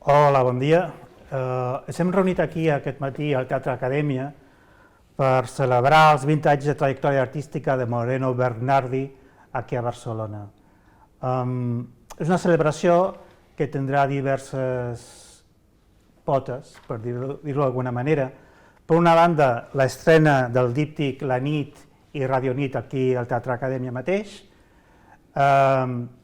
Hola, bon dia. Ens hem reunit aquí aquest matí al Teatre Acadèmia per celebrar els 20 anys de trajectòria artística de Moreno Bernardi aquí a Barcelona. És una celebració que tindrà diverses potes, per dir-ho d'alguna manera. Per una banda, l'estrena del díptic La nit i Radio Nit aquí al Teatre Acadèmia mateix.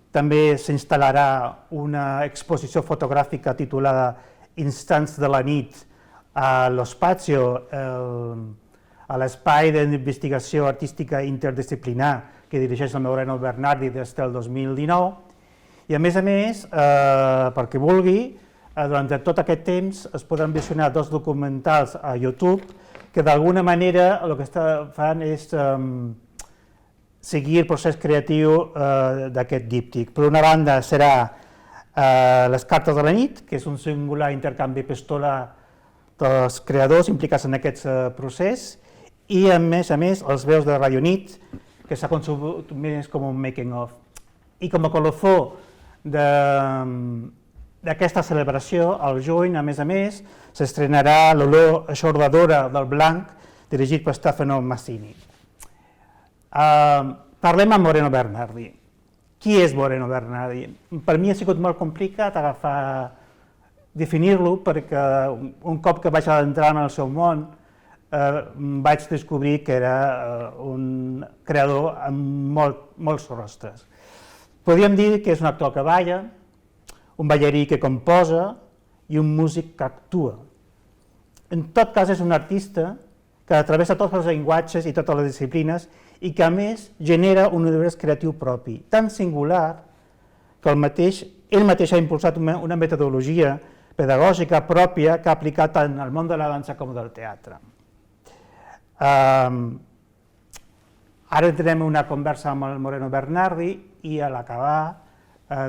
També s'instal·larà una exposició fotogràfica titulada Instants de la nit a l'Spazio, a l'espai d'investigació artística interdisciplinar que dirigeix el Moreno Bernardi des del 2019. I a més, per qui vulgui, durant tot aquest temps es podran visionar dos documentals a YouTube que d'alguna manera el que fan és seguir el procés creatiu d'aquest díptic. Per una banda serà Les cartes de la nit, que és un singular intercanvi epistolar dels creadors implicats en aquest procés, i a més els veus de Radio Nit, que s'ha concebut més com un making of. I com a colofó d'aquesta celebració, al juny, a més, s'estrenarà L'olor eixordadora del blanc, dirigit per Stefano Massini. Parlem amb Moreno Bernardi. Qui és Moreno Bernardi? Per mi ha sigut molt complicat definir-lo perquè un cop que vaig entrar en el seu món vaig descobrir que era un creador amb molts rostres. Podríem dir que és un actor que balla, un ballarí que composa i un músic que actua. En tot cas és un artista que travessa tots els llenguatges i totes les disciplines i que a més genera un univers creatiu propi, tan singular que ell mateix ha impulsat una metodologia pedagògica pròpia que ha aplicat tant al món de la dansa com del teatre. Ara tindrem una conversa amb el Moreno Bernardi i a l'acabar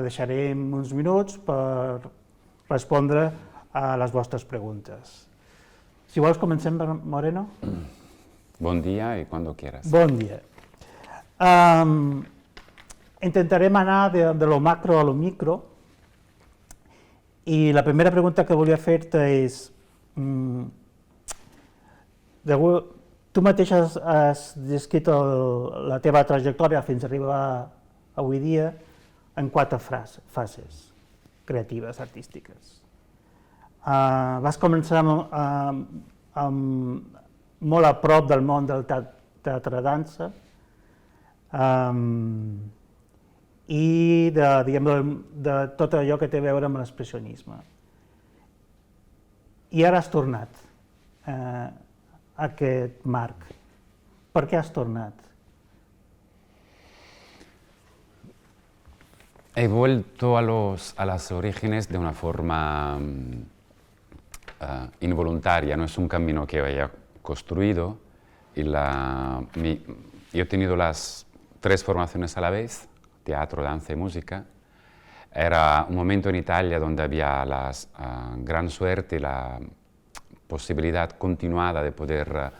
deixarem uns minuts per respondre a les vostres preguntes. Si vols, comencem, Moreno? Bon dia i quan quieras. Bon dia. Intentarem anar de lo macro a lo micro i la primera pregunta que volia fer-te és tu mateix has descrit la teva trajectòria fins a arribar avui dia en 4 fases creatives, artístiques. Vas començar molt a prop del món del teatre-dansa i de tot allò que té a veure amb l'expressionisme. I ara has tornat a aquest marc. Per què has tornat? He vuelto a las orígenes de una forma involuntaria, no es un camino que yo haya construido. Yo he tenido las 3 formaciones a la vez, teatro, danza y música. Era un momento en Italia donde había la gran suerte y la posibilidad continuada de poder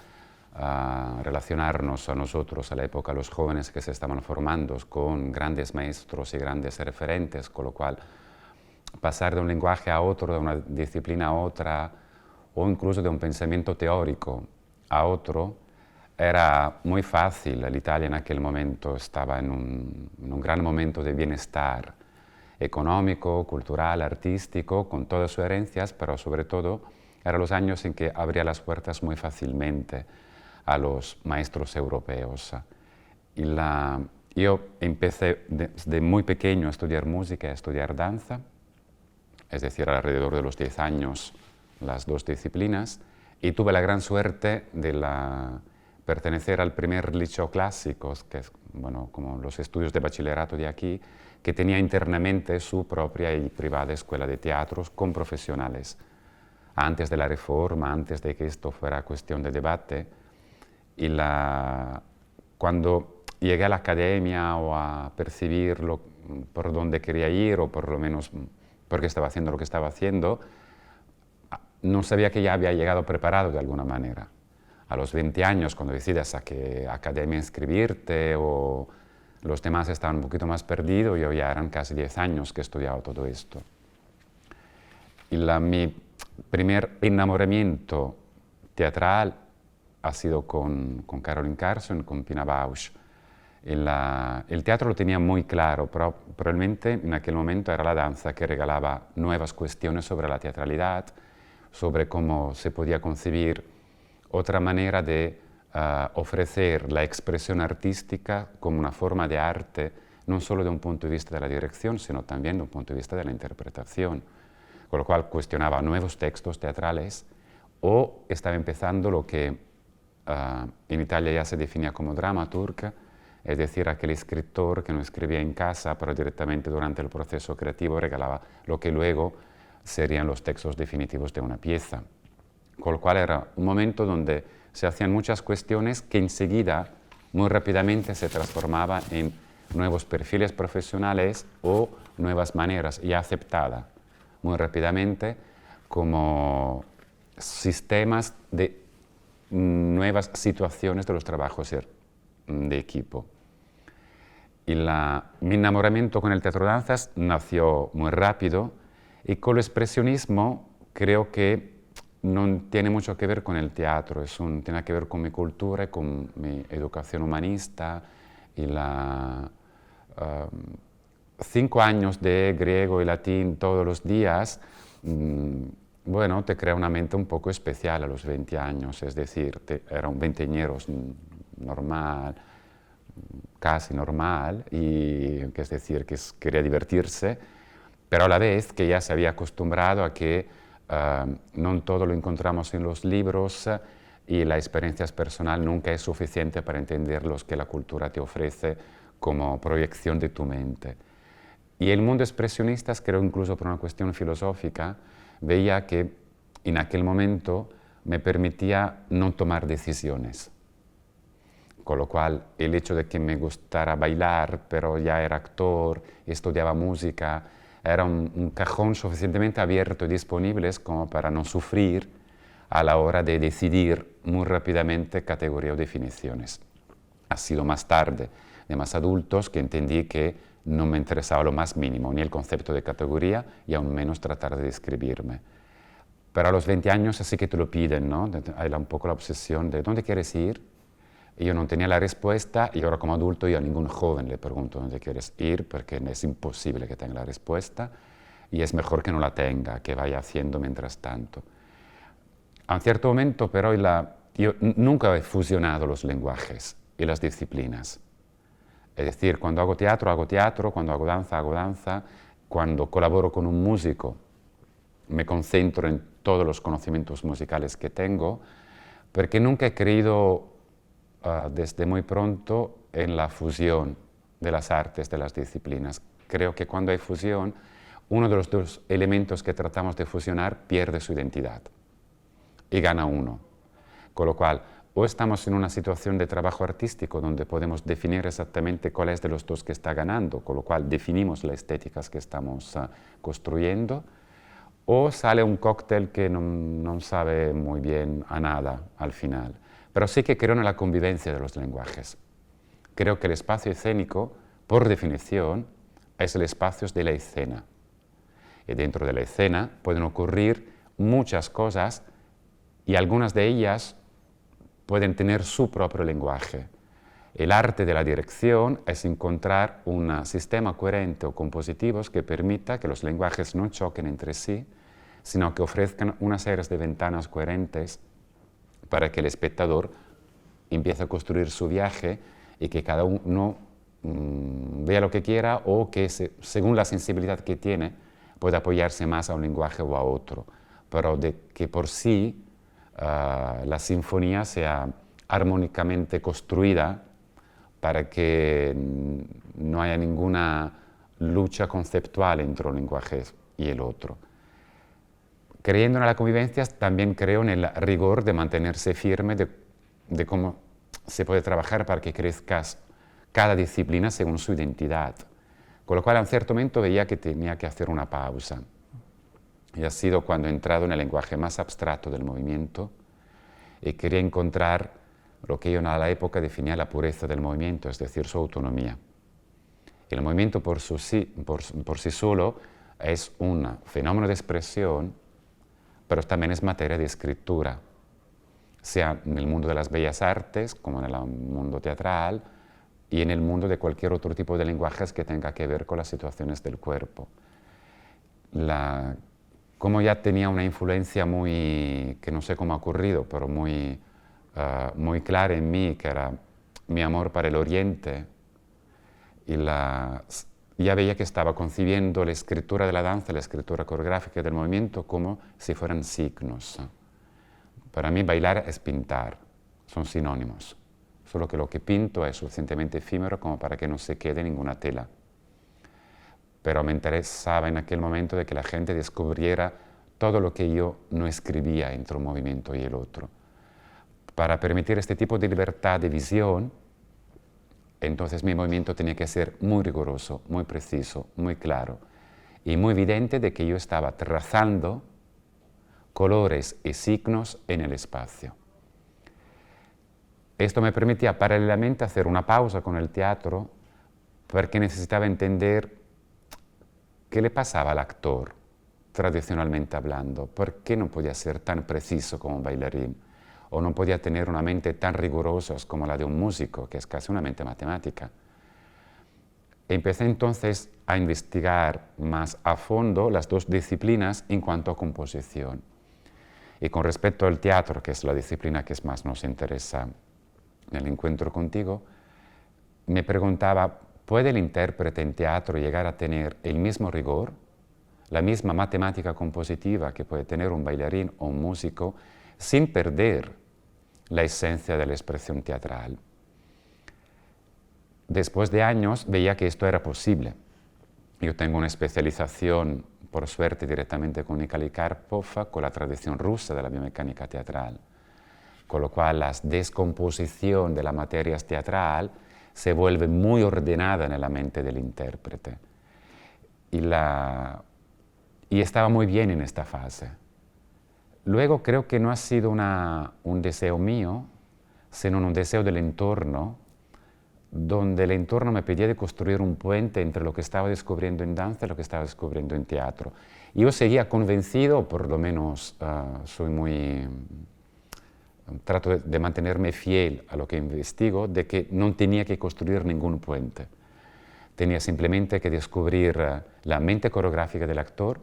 relacionarnos a nosotros, a la época, los jóvenes que se estaban formando, con grandes maestros y grandes referentes, con lo cual pasar de un lenguaje a otro, de una disciplina a otra, o incluso de un pensamiento teórico a otro, era muy fácil. Italia en aquel momento estaba en un gran momento de bienestar económico, cultural, artístico, con todas sus herencias, pero sobre todo eran los años en que abría las puertas muy fácilmente a los maestros europeos. Yo empecé desde muy pequeño a estudiar música y a estudiar danza, es decir, alrededor de los 10 años, las 2 disciplinas, y tuve la gran suerte de pertenecer al primer liceo clásico, que es como los estudios de bachillerato de aquí, que tenía internamente su propia y privada escuela de teatros con profesionales. Antes de la reforma, antes de que esto fuera cuestión de debate, y cuando llegué a la academia o a percibir por dónde quería ir, o por lo menos por qué estaba haciendo lo que estaba haciendo, no sabía que ya había llegado preparado de alguna manera. A los 20 años, cuando decides a qué academia inscribirte o los demás estaban un poquito más perdidos, yo ya eran casi 10 años que he estudiado todo esto. Mi primer enamoramiento teatral ha sido con Caroline Carson, con Pina Bausch. El teatro lo tenía muy claro, pero probablemente en aquel momento era la danza que regalaba nuevas cuestiones sobre la teatralidad, sobre cómo se podía concebir otra manera de ofrecer la expresión artística como una forma de arte, no solo de un punto de vista de la dirección, sino también de un punto de vista de la interpretación, con lo cual cuestionaba nuevos textos teatrales o estaba empezando lo que en Italia ya se definía como dramaturg, es decir, aquel escritor que no escribía en casa, pero directamente durante el proceso creativo regalaba lo que luego serían los textos definitivos de una pieza. Con lo cual era un momento donde se hacían muchas cuestiones que enseguida, muy rápidamente, se transformaban en nuevos perfiles profesionales o nuevas maneras ya aceptadas muy rápidamente como sistemas de nuevas situaciones de los trabajos de equipo. Mi enamoramiento con el teatro de danzas nació muy rápido y con el expresionismo creo que no tiene mucho que ver con el teatro, tiene que ver con mi cultura, con mi educación humanista y 5 años de griego y latín todos los días, bueno, te crea una mente un poco especial a los 20 años, es decir, era un veinteañero normal, casi normal, y que es decir, que quería divertirse, pero a la vez que ya se había acostumbrado a que no todo lo encontramos en los libros y la experiencia personal nunca es suficiente para entender lo que la cultura te ofrece como proyección de tu mente. Y el mundo expresionista, creo incluso por una cuestión filosófica, veía que en aquel momento me permitía no tomar decisiones. Con lo cual, el hecho de que me gustara bailar, pero ya era actor, estudiaba música, era un cajón suficientemente abierto y disponible como para no sufrir a la hora de decidir muy rápidamente categoría o definiciones. Ha sido más tarde, de más adultos, que entendí que no me interesaba lo más mínimo, ni el concepto de categoría, y aún menos tratar de describirme. Pero a los 20 años así que te lo piden, ¿no? Hay un poco la obsesión de ¿dónde quieres ir? Y yo no tenía la respuesta, y ahora como adulto yo a ningún joven le pregunto dónde quieres ir, porque es imposible que tenga la respuesta, y es mejor que no la tenga, que vaya haciendo mientras tanto. A un cierto momento, pero, yo nunca he fusionado los lenguajes y las disciplinas. Es decir, cuando hago teatro, cuando hago danza, cuando colaboro con un músico, me concentro en todos los conocimientos musicales que tengo, porque nunca he creído desde muy pronto en la fusión de las artes, de las disciplinas. Creo que cuando hay fusión, uno de los dos elementos que tratamos de fusionar pierde su identidad y gana uno. Con lo cual, o estamos en una situación de trabajo artístico donde podemos definir exactamente cuál es de los dos que está ganando, con lo cual definimos las estéticas que estamos construyendo, o sale un cóctel que no sabe muy bien a nada al final. Pero sí que creo en la convivencia de los lenguajes. Creo que el espacio escénico, por definición, es el espacio de la escena. Y dentro de la escena pueden ocurrir muchas cosas y algunas de ellas pueden tener su propio lenguaje. El arte de la dirección es encontrar un sistema coherente o compositivos que permita que los lenguajes no choquen entre sí, sino que ofrezcan una serie de ventanas coherentes para que el espectador empiece a construir su viaje y que cada uno vea lo que quiera o que según la sensibilidad que tiene pueda apoyarse más a un lenguaje o a otro, pero de que por sí la sinfonía sea armónicamente construida para que no haya ninguna lucha conceptual entre un lenguaje y el otro. Creyendo en la convivencia, también creo en el rigor de mantenerse firme de cómo se puede trabajar para que crezca cada disciplina según su identidad. Con lo cual, a un cierto momento veía que tenía que hacer una pausa. Y ha sido cuando he entrado en el lenguaje más abstracto del movimiento y quería encontrar lo que yo en la época definía la pureza del movimiento, es decir, su autonomía. El movimiento por sí solo es un fenómeno de expresión pero también es materia de escritura, sea en el mundo de las bellas artes, como en el mundo teatral, y en el mundo de cualquier otro tipo de lenguajes que tenga que ver con las situaciones del cuerpo. Como ya tenía una influencia muy, que no sé cómo ha ocurrido, pero muy clara en mí, que era mi amor para el Oriente, y ya veía que estaba concibiendo la escritura de la danza, la escritura coreográfica del movimiento como si fueran signos. Para mí bailar es pintar, son sinónimos, solo que lo que pinto es suficientemente efímero como para que no se quede ninguna tela. Pero me interesaba en aquel momento de que la gente descubriera todo lo que yo no escribía entre un movimiento y el otro. Para permitir este tipo de libertad de visión, entonces mi movimiento tenía que ser muy riguroso, muy preciso, muy claro y muy evidente de que yo estaba trazando colores y signos en el espacio. Esto me permitía paralelamente hacer una pausa con el teatro porque necesitaba entender qué le pasaba al actor, tradicionalmente hablando, por qué no podía ser tan preciso como un bailarín o no podía tener una mente tan rigurosa como la de un músico, que es casi una mente matemática. Empecé entonces a investigar más a fondo las dos disciplinas en cuanto a composición. Y con respecto al teatro, que es la disciplina que más nos interesa en el encuentro contigo, me preguntaba, ¿puede el intérprete en teatro llegar a tener el mismo rigor, la misma matemática compositiva que puede tener un bailarín o un músico, sin perder la esencia de la expresión teatral? Después de años veía que esto era posible. Yo tengo una especialización, por suerte, directamente con Nikolai Karpov, con la tradición rusa de la biomecánica teatral, con lo cual la descomposición de la materia teatral se vuelve muy ordenada en la mente del intérprete. Y estaba muy bien en esta fase. Luego creo que no ha sido un deseo mío, sino un deseo del entorno, donde el entorno me pedía de construir un puente entre lo que estaba descubriendo en danza y lo que estaba descubriendo en teatro. Y yo seguía convencido, por lo menos trato de mantenerme fiel a lo que investigo, de que no tenía que construir ningún puente. Tenía simplemente que descubrir la mente coreográfica del actor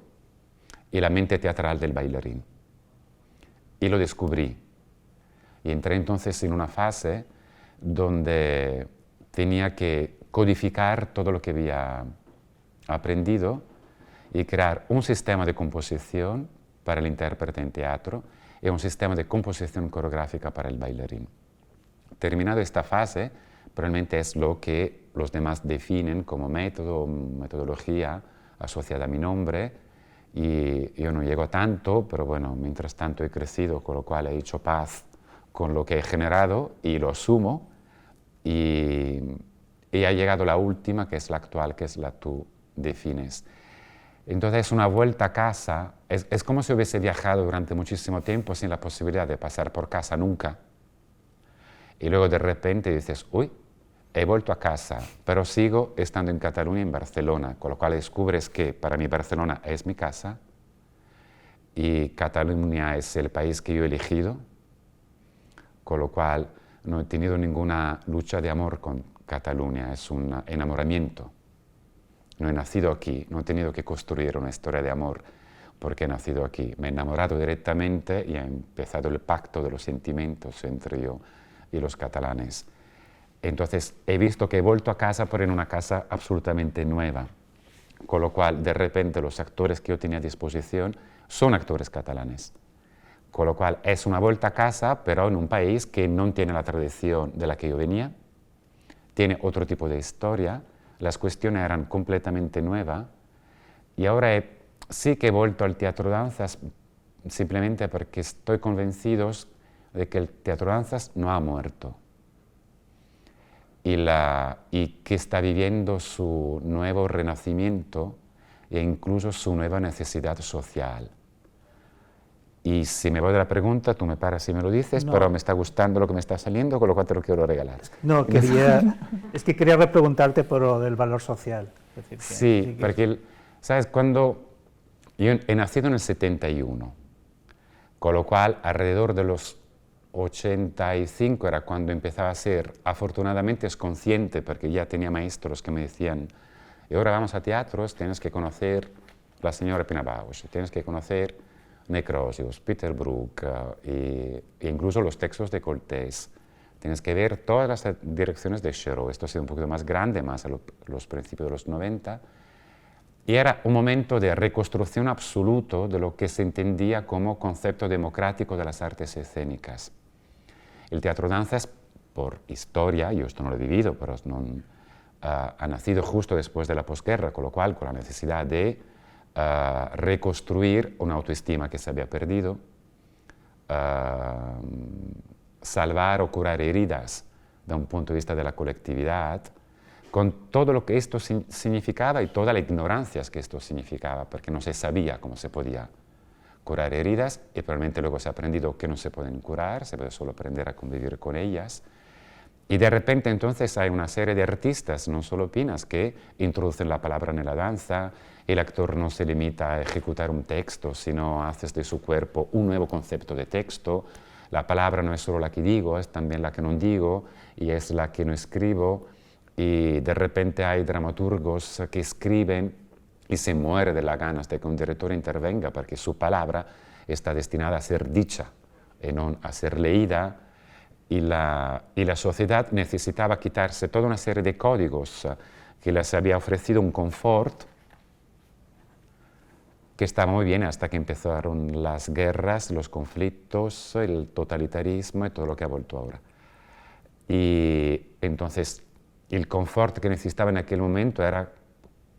y la mente teatral del bailarín. Y lo descubrí. Y entré entonces en una fase donde tenía que codificar todo lo que había aprendido y crear un sistema de composición para el intérprete en teatro y un sistema de composición coreográfica para el bailarín. Terminado esta fase, probablemente es lo que los demás definen como método o metodología asociada a mi nombre, y yo no llego a tanto, pero bueno, mientras tanto he crecido, con lo cual he hecho paz con lo que he generado y lo asumo, y ha llegado la última, que es la actual, que es la tú defines. Entonces es una vuelta a casa, es como si hubiese viajado durante muchísimo tiempo sin la posibilidad de pasar por casa nunca. Y luego de repente dices, uy, he vuelto a casa, pero sigo estando en Cataluña y en Barcelona, con lo cual descubres que para mí Barcelona es mi casa y Cataluña es el país que yo he elegido, con lo cual no he tenido ninguna lucha de amor con Cataluña, es un enamoramiento. No he nacido aquí, no he tenido que construir una historia de amor porque he nacido aquí. Me he enamorado directamente y ha empezado el pacto de los sentimientos entre yo y los catalanes. Entonces he visto que he vuelto a casa, pero en una casa absolutamente nueva, con lo cual de repente los actores que yo tenía a disposición son actores catalanes, con lo cual es una vuelta a casa, pero en un país que no tiene la tradición de la que yo venía, tiene otro tipo de historia, las cuestiones eran completamente nuevas, y ahora sí que he vuelto al teatro danzas simplemente porque estoy convencido de que el teatro danzas no ha muerto y que está viviendo su nuevo renacimiento e incluso su nueva necesidad social. Y si me voy de la pregunta, tú me paras y me lo dices, No. pero me está gustando lo que me está saliendo, con lo cual te lo quiero regalar. No, es que quería preguntarte por lo del valor social. Es decir, Sí, porque, ¿sabes? Cuando yo he nacido en el 71, Con lo cual, alrededor de los 85 era cuando empezaba a ser, afortunadamente es consciente, porque ya tenía maestros que me decían, y ahora vamos a teatros, tienes que conocer la señora Pina Bausch, tienes que conocer Necrosius, Peter Brook, e incluso los textos de Coltés. Tienes que ver todas las direcciones de Chéreau. Esto ha sido un poquito más grande, más a los principios de los 90. Y era un momento de reconstrucción absoluto de lo que se entendía como concepto democrático de las artes escénicas. El teatro danza es, por historia, yo esto no lo he vivido, pero ha nacido justo después de la posguerra, con lo cual con la necesidad de reconstruir una autoestima que se había perdido, salvar o curar heridas de un punto de vista de la colectividad, con todo lo que esto significaba y toda la ignorancia que esto significaba, porque no se sabía cómo se podía curar heridas y probablemente luego se ha aprendido que no se pueden curar, se puede solo aprender a convivir con ellas. Y de repente entonces hay una serie de artistas, no solo Pinas, que introducen la palabra en la danza. El actor no se limita a ejecutar un texto, sino hace de su cuerpo un nuevo concepto de texto. La palabra no es solo la que digo, es también la que no digo y es la que no escribo. Y de repente hay dramaturgos que escriben y se muere de las ganas de que un director intervenga porque su palabra está destinada a ser dicha y no a ser leída. Y la sociedad necesitaba quitarse toda una serie de códigos que les había ofrecido un confort que estaba muy bien hasta que empezaron las guerras, los conflictos, el totalitarismo y todo lo que ha vuelto ahora. Y entonces el confort que necesitaba en aquel momento era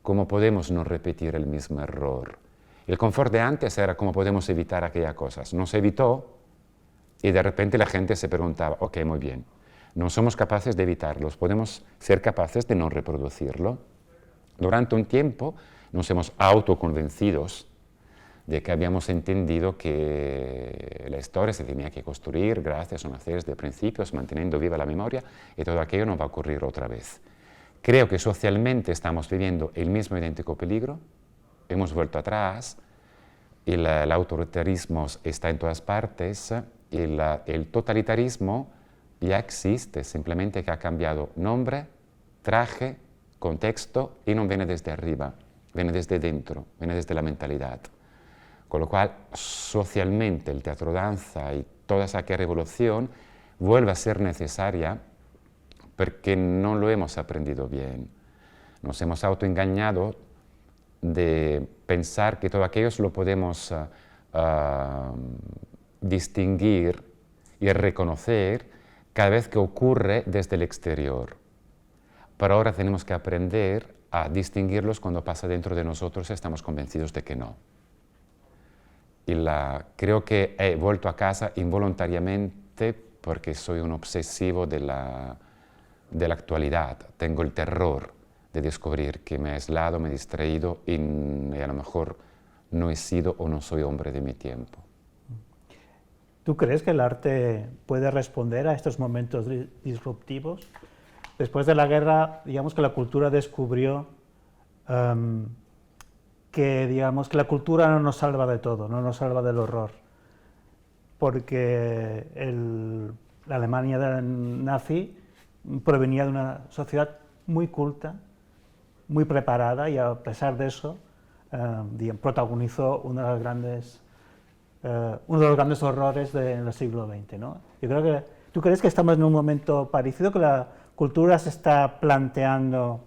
cómo podemos no repetir el mismo error. El confort de antes era cómo podemos evitar aquellas cosas. No se evitó y de repente la gente se preguntaba, ok, muy bien, no somos capaces de evitarlos, podemos ser capaces de no reproducirlo. Durante un tiempo nos hemos autoconvencidos de que habíamos entendido que la historia se tenía que construir gracias a una serie de principios, manteniendo viva la memoria, y todo aquello no va a ocurrir otra vez. Creo que socialmente estamos viviendo el mismo idéntico peligro, hemos vuelto atrás, el autoritarismo está en todas partes, y el totalitarismo ya existe, simplemente que ha cambiado nombre, traje, contexto, y no viene desde arriba, viene desde dentro, viene desde la mentalidad. Con lo cual, socialmente, el teatro danza y toda esa revolución vuelve a ser necesaria porque no lo hemos aprendido bien. Nos hemos autoengañado de pensar que todo aquello lo podemos distinguir y reconocer cada vez que ocurre desde el exterior. Pero ahora tenemos que aprender a distinguirlos cuando pasa dentro de nosotros y estamos convencidos de que no. Y creo que he vuelto a casa involuntariamente porque soy un obsesivo de la actualidad. Tengo el terror de descubrir que me he aislado, me he distraído y a lo mejor no he sido o no soy hombre de mi tiempo. ¿Tú crees que el arte puede responder a estos momentos disruptivos? Después de la guerra, digamos que la cultura descubrió que la cultura no nos salva de todo, no nos salva del horror, porque la Alemania nazi provenía de una sociedad muy culta, muy preparada, y a pesar de eso protagonizó uno de los grandes horrores del siglo XX, ¿no? Yo creo que, ¿tú crees que estamos en un momento parecido, que la cultura se está planteando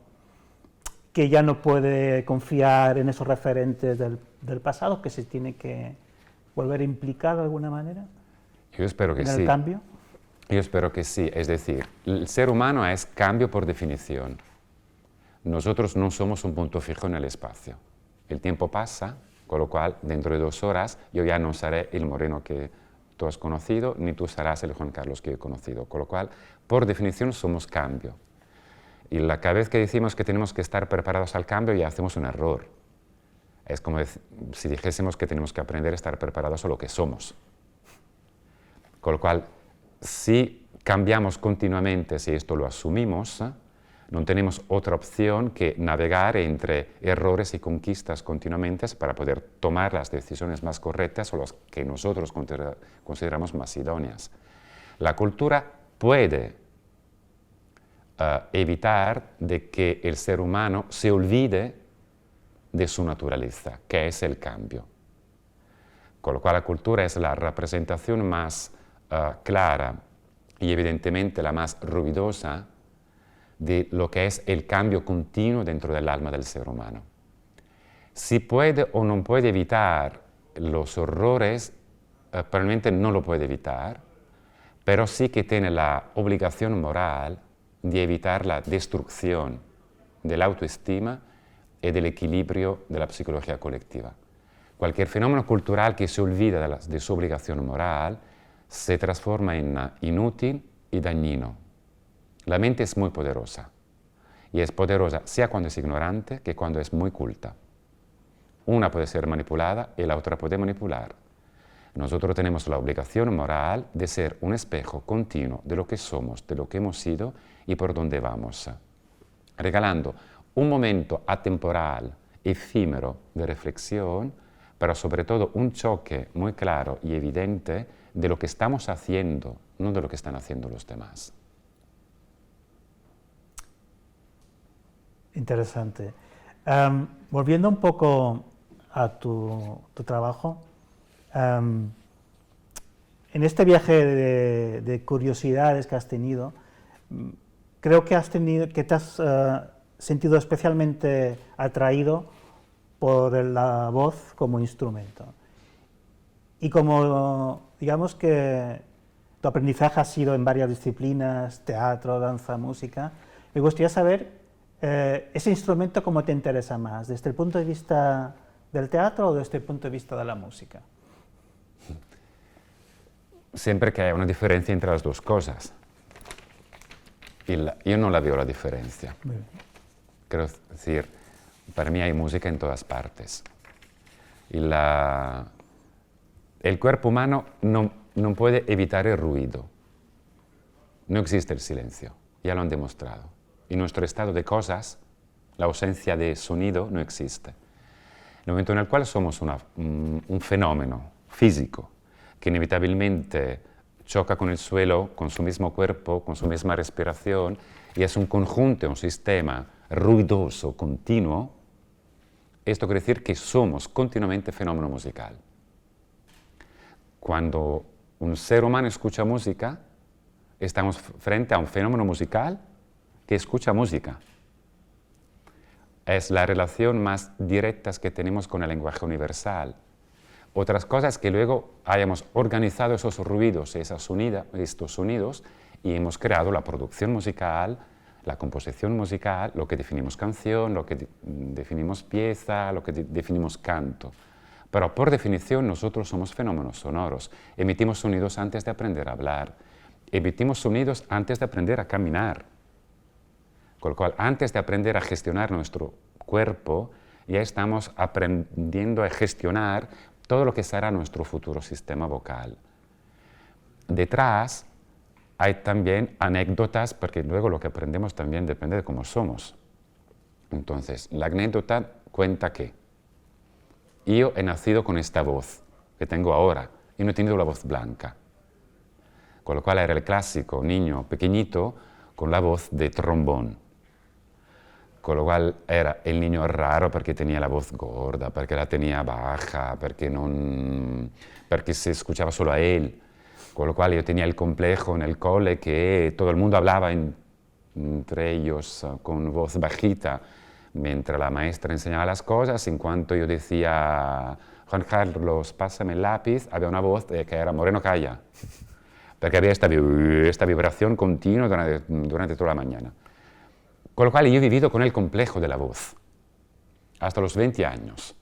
que ya no puede confiar en esos referentes del pasado, que se tiene que volver a implicar de alguna manera? Yo espero que sí. ¿En el cambio? Yo espero que sí. Es decir, el ser humano es cambio por definición. Nosotros no somos un punto fijo en el espacio. El tiempo pasa, con lo cual dentro de 2 horas yo ya no seré el Moreno que tú has conocido, ni tú serás el Juan Carlos que he conocido. Con lo cual, por definición, somos cambio. Y cada vez que decimos que tenemos que estar preparados al cambio, ya hacemos un error. Es como si dijésemos que tenemos que aprender a estar preparados a lo que somos. Con lo cual, si cambiamos continuamente, si esto lo asumimos, No tenemos otra opción que navegar entre errores y conquistas continuamente para poder tomar las decisiones más correctas o las que nosotros consideramos más idóneas. La cultura puede evitar de que el ser humano se olvide de su naturaleza, que es el cambio. Con lo cual la cultura es la representación más clara y evidentemente la más ruidosa de lo que es el cambio continuo dentro del alma del ser humano. Si puede o no puede evitar los horrores, probablemente no lo puede evitar, pero sí que tiene la obligación moral de evitar la destrucción de la autoestima y del equilibrio de la psicología colectiva. Cualquier fenómeno cultural que se olvida de su obligación moral se transforma en inútil y dañino. La mente es muy poderosa, y es poderosa sea cuando es ignorante que cuando es muy culta. Una puede ser manipulada y la otra puede manipular. Nosotros tenemos la obligación moral de ser un espejo continuo de lo que somos, de lo que hemos sido y por dónde vamos, regalando un momento atemporal, efímero de reflexión, pero sobre todo un choque muy claro y evidente de lo que estamos haciendo, no de lo que están haciendo los demás. Interesante. Volviendo un poco a tu trabajo, en este viaje de curiosidades que has tenido, creo que te has sentido especialmente atraído por la voz como instrumento. Y como, digamos que tu aprendizaje ha sido en varias disciplinas, teatro, danza, música, me gustaría saber ese instrumento cómo te interesa más, desde el punto de vista del teatro o desde el punto de vista de la música. Siempre que hay una diferencia entre las dos cosas. Yo no la veo la diferencia. Quiero decir, para mí hay música en todas partes. El cuerpo humano no puede evitar el ruido. No existe el silencio, ya lo han demostrado. En nuestro estado de cosas, la ausencia de sonido no existe. En el momento en el cual somos un fenómeno físico que inevitablemente choca con el suelo, con su mismo cuerpo, con su misma respiración, y es un conjunto, un sistema ruidoso, continuo, esto quiere decir que somos continuamente fenómeno musical. Cuando un ser humano escucha música, estamos frente a un fenómeno musical que escucha música. Es la relación más directa que tenemos con el lenguaje universal. Otras cosas que luego hayamos organizado esos ruidos, estos sonidos, y hemos creado la producción musical, la composición musical, lo que definimos canción, lo que definimos pieza, lo que definimos canto. Pero por definición nosotros somos fenómenos sonoros. Emitimos sonidos antes de aprender a hablar. Emitimos sonidos antes de aprender a caminar. Con lo cual, antes de aprender a gestionar nuestro cuerpo, ya estamos aprendiendo a gestionar todo lo que será nuestro futuro sistema vocal. Detrás hay también anécdotas, porque luego lo que aprendemos también depende de cómo somos. Entonces, la anécdota cuenta que yo he nacido con esta voz que tengo ahora y no he tenido la voz blanca. Con lo cual era el clásico niño pequeñito con la voz de trombón. Con lo cual era el niño raro perché tenía la voz gorda, perché la tenía baja, perché se escuchaba solo a él. Con lo cual yo tenía el complejo en el cole que todo el mundo hablaba entre ellos con voz bajita, mientras la maestra enseñaba las cosas. En cuanto yo decía, Juan Carlos, pásame el lápiz, había una voz que era Moreno, calla, porque había esta vibración continua durante toda la mañana. Con lo cual yo he vivido con el complejo de la voz, hasta los 20 años,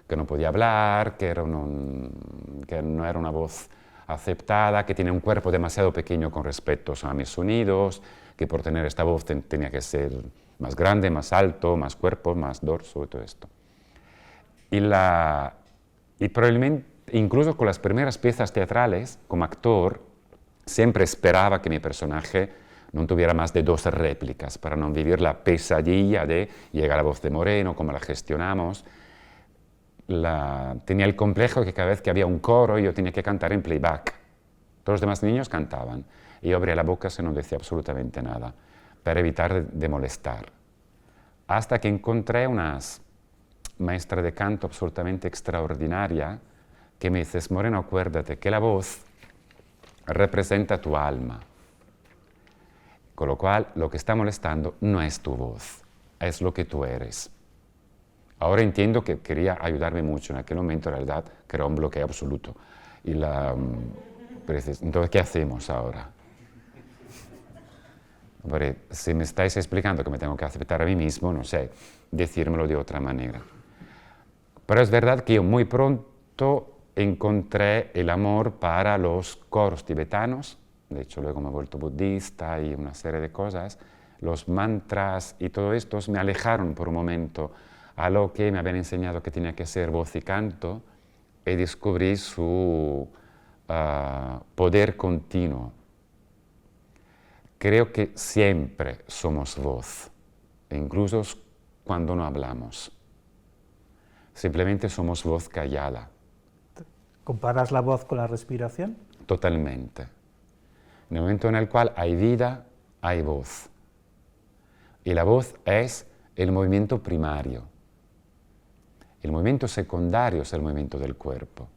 que no podía hablar, que no era una voz aceptada, que tenía un cuerpo demasiado pequeño con respecto a mis sonidos, que por tener esta voz tenía que ser más grande, más alto, más cuerpo, más dorso y todo esto. Y probablemente, incluso con las primeras piezas teatrales, como actor, siempre esperaba que mi personaje no tuviera más de 2 réplicas para no vivir la pesadilla de llegar a la voz de Moreno, cómo la gestionamos. Tenía el complejo que cada vez que había un coro yo tenía que cantar en playback. Todos los demás niños cantaban y yo abría la boca si no decía absolutamente nada, para evitar de molestar. Hasta que encontré una maestra de canto absolutamente extraordinaria que me dice: Moreno, acuérdate que la voz representa tu alma. Con lo cual, lo que está molestando no es tu voz, es lo que tú eres. Ahora entiendo que quería ayudarme mucho. En aquel momento, en realidad, que era un bloqueo absoluto. Entonces, ¿qué hacemos ahora? Porque si me estáis explicando que me tengo que aceptar a mí mismo, no sé, decírmelo de otra manera. Pero es verdad que yo muy pronto encontré el amor para los coros tibetanos. De hecho, luego me he vuelto budista y una serie de cosas. Los mantras y todo esto me alejaron por un momento a lo que me habían enseñado que tenía que ser voz y canto, y descubrí su poder continuo. Creo que siempre somos voz, incluso cuando no hablamos. Simplemente somos voz callada. ¿Comparas la voz con la respiración? Totalmente. En el momento en el cual hay vida, hay voz. Y la voz es el movimiento primario. El movimiento secundario es el movimiento del cuerpo.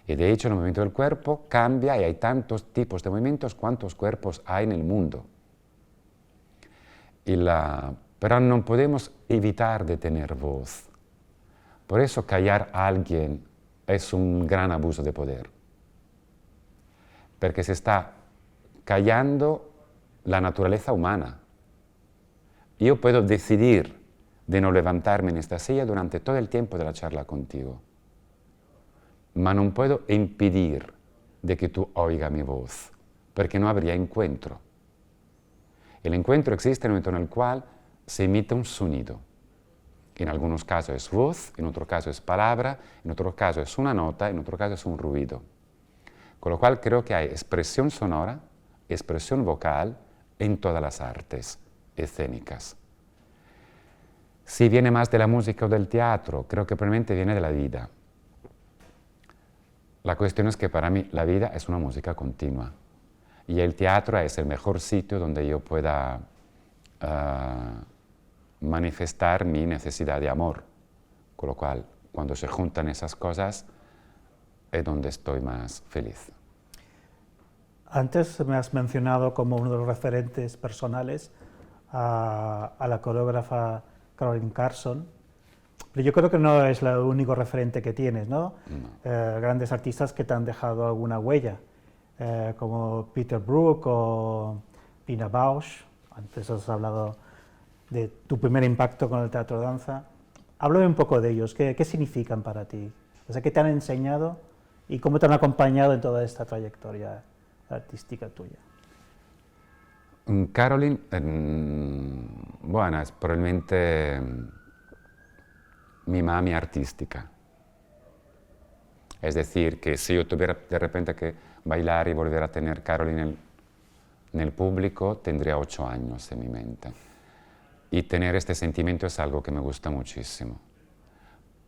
Y de hecho el movimiento del cuerpo cambia y hay tantos tipos de movimientos cuantos cuerpos hay en el mundo. Pero no podemos evitar de tener voz. Por eso callar a alguien es un gran abuso de poder. Porque se está callando la naturaleza humana. Yo puedo decidir de no levantarme en esta silla durante todo el tiempo de la charla contigo. Mas no puedo impedir de que tú oigas mi voz, porque no habría encuentro. El encuentro existe en el momento en el cual se emite un sonido. En algunos casos es voz, en otro caso es palabra, en otro caso es una nota, en otro caso es un ruido. Con lo cual creo que hay expresión sonora, expresión vocal en todas las artes escénicas. Si viene más de la música o del teatro, creo que probablemente viene de la vida. La cuestión es que para mí la vida es una música continua y el teatro es el mejor sitio donde yo pueda manifestar mi necesidad de amor. Con lo cual, cuando se juntan esas cosas, es donde estoy más feliz. Antes me has mencionado como uno de los referentes personales a la coreógrafa Caroline Carson, pero yo creo que no es el único referente que tienes, ¿no? No. Grandes artistas que te han dejado alguna huella, como Peter Brook o Pina Bausch. Antes has hablado de tu primer impacto con el teatro de danza. Háblame un poco de ellos, ¿qué significan para ti? O sea, ¿qué te han enseñado y cómo te han acompañado en toda esta trayectoria artística tuya? Caroline, bueno, es probablemente mi mami artística. Es decir, que si yo tuviera de repente que bailar y volver a tener Caroline en el público, tendría 8 años en mi mente. Y tener este sentimiento es algo que me gusta muchísimo.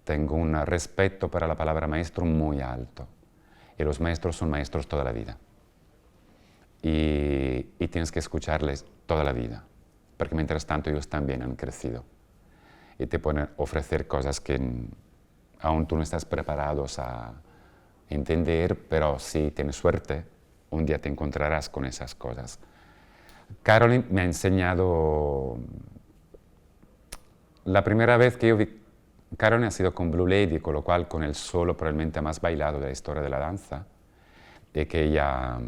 Tengo un respeto para la palabra maestro muy alto. Y los maestros son maestros toda la vida. Y tienes que escucharles toda la vida, porque mientras tanto ellos también han crecido y te pueden ofrecer cosas que aún tú no estás preparado a entender, pero si tienes suerte, un día te encontrarás con esas cosas. Caroline me ha enseñado, la primera vez que yo vi Caroline ha sido con Blue Lady, con lo cual con el solo probablemente más bailado de la historia de la danza, y que ella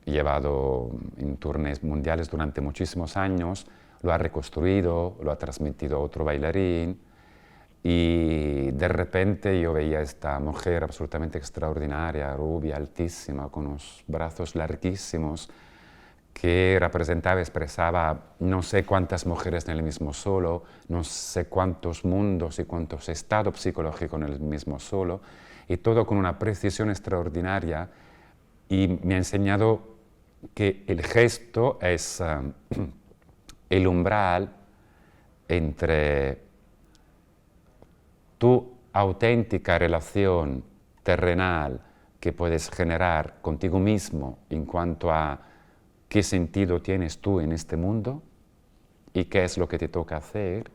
llevado en tournées mundiales durante muchísimos años, lo ha reconstruido, lo ha transmitido a otro bailarín y de repente yo veía a esta mujer absolutamente extraordinaria, rubia, altísima, con unos brazos larguísimos, que representaba, expresaba no sé cuántas mujeres en el mismo solo, no sé cuántos mundos y cuántos estados psicológicos en el mismo solo, y todo con una precisión extraordinaria, y me ha enseñado que el gesto es el umbral entre tu auténtica relación terrenal que puedes generar contigo mismo en cuanto a qué sentido tienes tú en este mundo y qué es lo que te toca hacer,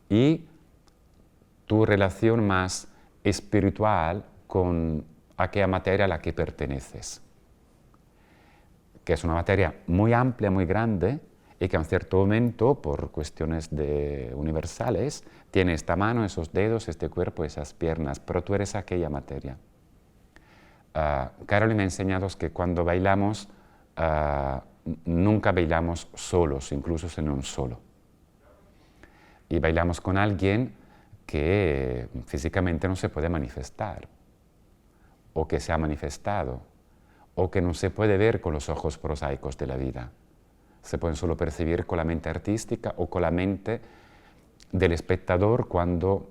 y tu relación más espiritual con aquella materia a la que perteneces, que es una materia muy amplia, muy grande, y que en cierto momento, por cuestiones universales, tiene esta mano, esos dedos, este cuerpo, esas piernas, pero tú eres aquella materia. Caroline me ha enseñado que cuando bailamos, nunca bailamos solos, incluso en un solo. Y bailamos con alguien que físicamente no se puede manifestar, o que se ha manifestado, o que no se puede ver con los ojos prosaicos de la vida. Se pueden solo percibir con la mente artística o con la mente del espectador cuando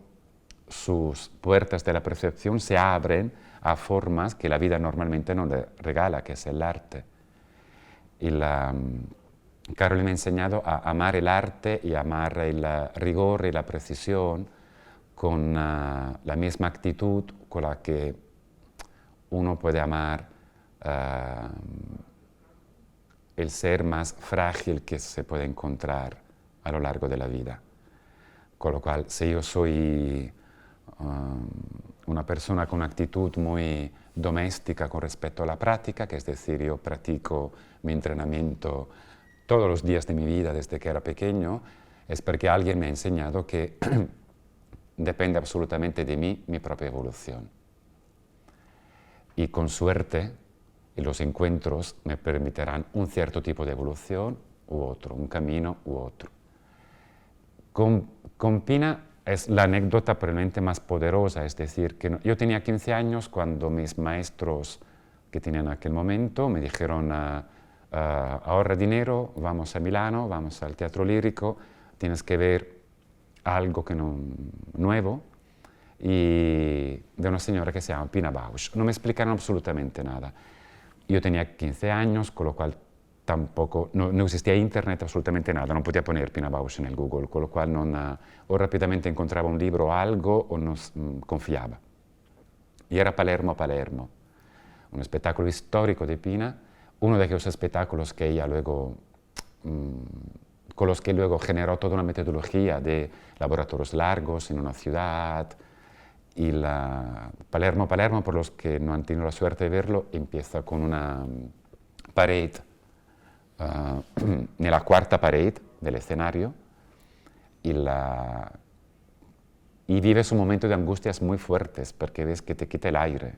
sus puertas de la percepción se abren a formas que la vida normalmente no le regala, que es el arte. Y Caroline me ha enseñado a amar el arte y a amar el rigor y la precisión con la misma actitud con la que uno puede amar el ser más frágil que se puede encontrar a lo largo de la vida. Con lo cual, si yo soy una persona con una actitud muy doméstica con respecto a la práctica, que es decir, yo practico mi entrenamiento todos los días de mi vida desde que era pequeño, es porque alguien me ha enseñado que depende absolutamente de mí mi propia evolución. Y con suerte, los encuentros me permitirán un cierto tipo de evolución u otro, un camino u otro. Con Pina es la anécdota probablemente más poderosa, es decir, que yo tenía 15 años cuando mis maestros que tenían en aquel momento me dijeron ahorra dinero, vamos a Milano, vamos al Teatro Lírico, tienes que ver algo nuevo, y de una señora que se llama Pina Bausch. No me explicaron absolutamente nada. Yo tenía 15 años, con lo cual tampoco, no existía internet, absolutamente nada, no podía poner Pina Bausch en el Google, con lo cual o rápidamente encontraba un libro o algo o no confiaba. Y era Palermo, un espectáculo histórico de Pina, uno de aquellos espectáculos que ella luego, con los que luego generó toda una metodología de laboratorios largos en una ciudad. Y Palermo, por los que no han tenido la suerte de verlo, empieza con una pared, nella cuarta pared del escenario, y vives un momento de angustias muy fuertes porque ves que te quita el aire.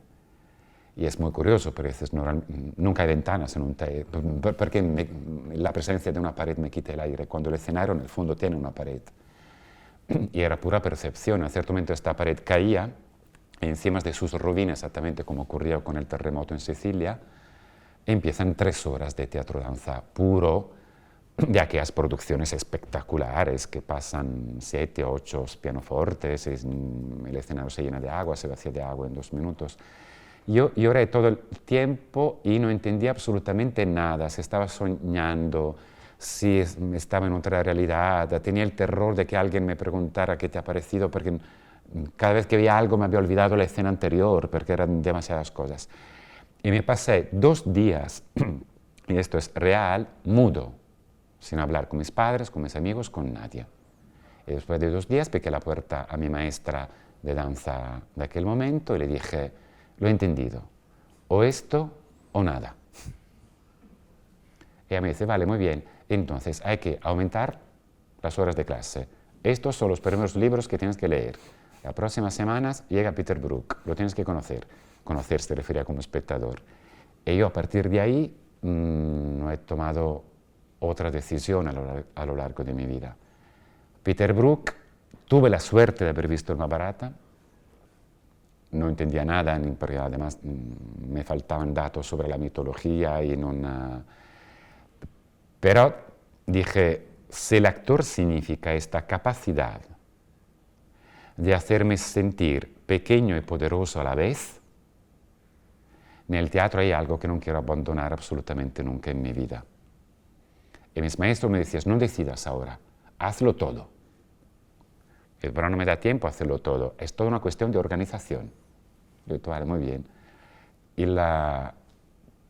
Y es muy curioso, porque dices, nunca hay ventanas en un teatro, porque la presencia de una pared me quita el aire, cuando el escenario en el fondo tiene una pared. Y era pura percepción. En cierto momento esta pared caía encima de sus ruinas, exactamente como ocurrió con el terremoto en Sicilia. Empiezan 3 horas de teatro danza puro, de aquellas producciones espectaculares que pasan 7, 8 pianofortes, el escenario se llena de agua, se vacía de agua en 2 minutos. Yo lloré todo el tiempo y no entendía absolutamente nada, si estaba soñando, si estaba en otra realidad, tenía el terror de que alguien me preguntara qué te ha parecido, porque cada vez que veía algo me había olvidado la escena anterior, porque eran demasiadas cosas. Y me pasé 2 días, y esto es real, mudo, sin hablar con mis padres, con mis amigos, con nadie. Y después de 2 días piqué la puerta a mi maestra de danza de aquel momento y le dije, lo he entendido, o esto o nada. Ella me dice, vale, muy bien, entonces hay que aumentar las horas de clase. Estos son los primeros libros que tienes que leer. Las próximas semanas llega Peter Brook, lo tienes que conocer. Conocer se refería como espectador. Y yo a partir de ahí no he tomado otra decisión a lo largo de mi vida. Peter Brook, tuve la suerte de haber visto una barata, no entendía nada, porque además me faltaban datos sobre la mitología y pero dije, si el actor significa esta capacidad de hacerme sentir pequeño y poderoso a la vez, En el teatro hay algo que no quiero abandonar absolutamente nunca en mi vida. Y mis maestros me decían, no decidas ahora, hazlo todo. Pero no me da tiempo a hacerlo todo, es toda una cuestión de organización. Yo digo, vale, muy bien. Y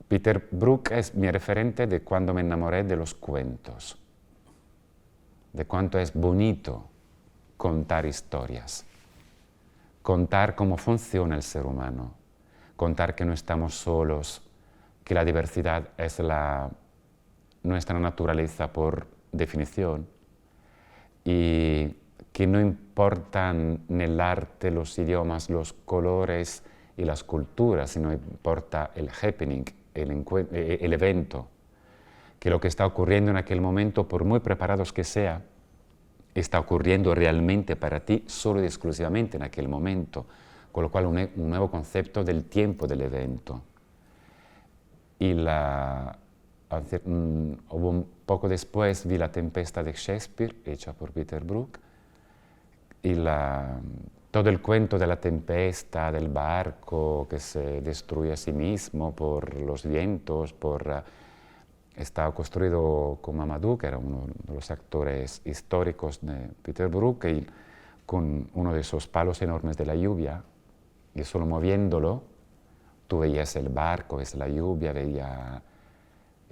Peter Brook es mi referente de cuando me enamoré de los cuentos, de cuánto es bonito contar historias, contar cómo funciona el ser humano, contar que no estamos solos, que la diversidad es nuestra naturaleza por definición y que no importan en el arte, los idiomas, los colores y las culturas, sino importa el happening, el evento, que lo que está ocurriendo en aquel momento, por muy preparados que sea, está ocurriendo realmente para ti solo y exclusivamente en aquel momento, con lo cual un nuevo concepto del tiempo del evento. Y un poco después vi La Tempesta de Shakespeare, hecha por Peter Brook, y todo el cuento de la tempesta, del barco que se destruye a sí mismo por los vientos, está construido con Mamadou, que era uno de los actores históricos de Peter Brook, y con uno de esos palos enormes de la lluvia, y solo moviéndolo, tú veías el barco, ves la lluvia, y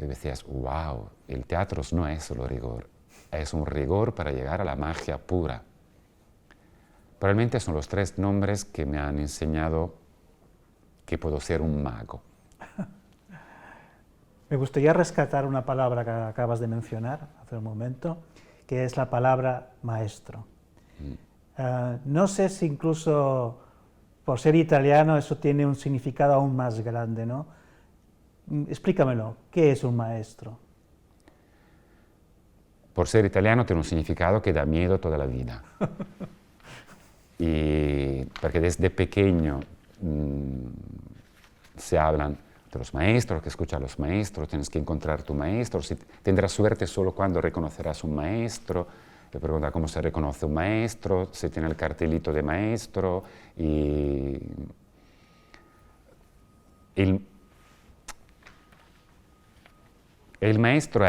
decías, wow, el teatro no es solo rigor, es un rigor para llegar a la magia pura. Probablemente son los 3 nombres que me han enseñado que puedo ser un mago. Me gustaría rescatar una palabra que acabas de mencionar hace un momento, que es la palabra maestro. No sé si incluso por ser italiano eso tiene un significado aún más grande, ¿no? Explícamelo, ¿qué es un maestro? Por ser italiano tiene un significado que da miedo toda la vida. Y porque desde pequeño se hablan de los maestros, que escucha a los maestros, tienes que encontrar tu maestro, si tendrás suerte solo cuando reconocerás un maestro. Te pregunta cómo se reconoce un maestro, si tiene el cartelito de maestro. Y el maestro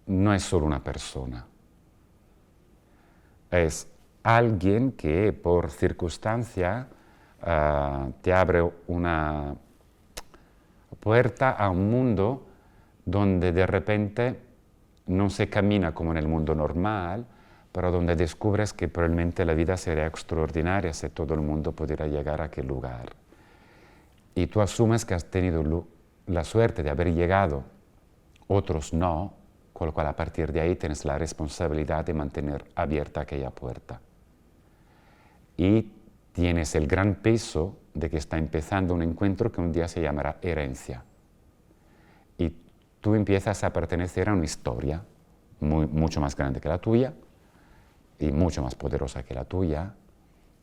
no es solo una persona. Es alguien que por circunstancia te abre una puerta a un mundo donde de repente no se camina como en el mundo normal, pero donde descubres que probablemente la vida sería extraordinaria si todo el mundo pudiera llegar a aquel lugar. Y tú asumes que has tenido la suerte de haber llegado, otros no, con lo cual a partir de ahí tienes la responsabilidad de mantener abierta aquella puerta. Y tienes el gran peso de que está empezando un encuentro que un día se llamará herencia. Y tú empiezas a pertenecer a una historia mucho más grande que la tuya y mucho más poderosa que la tuya.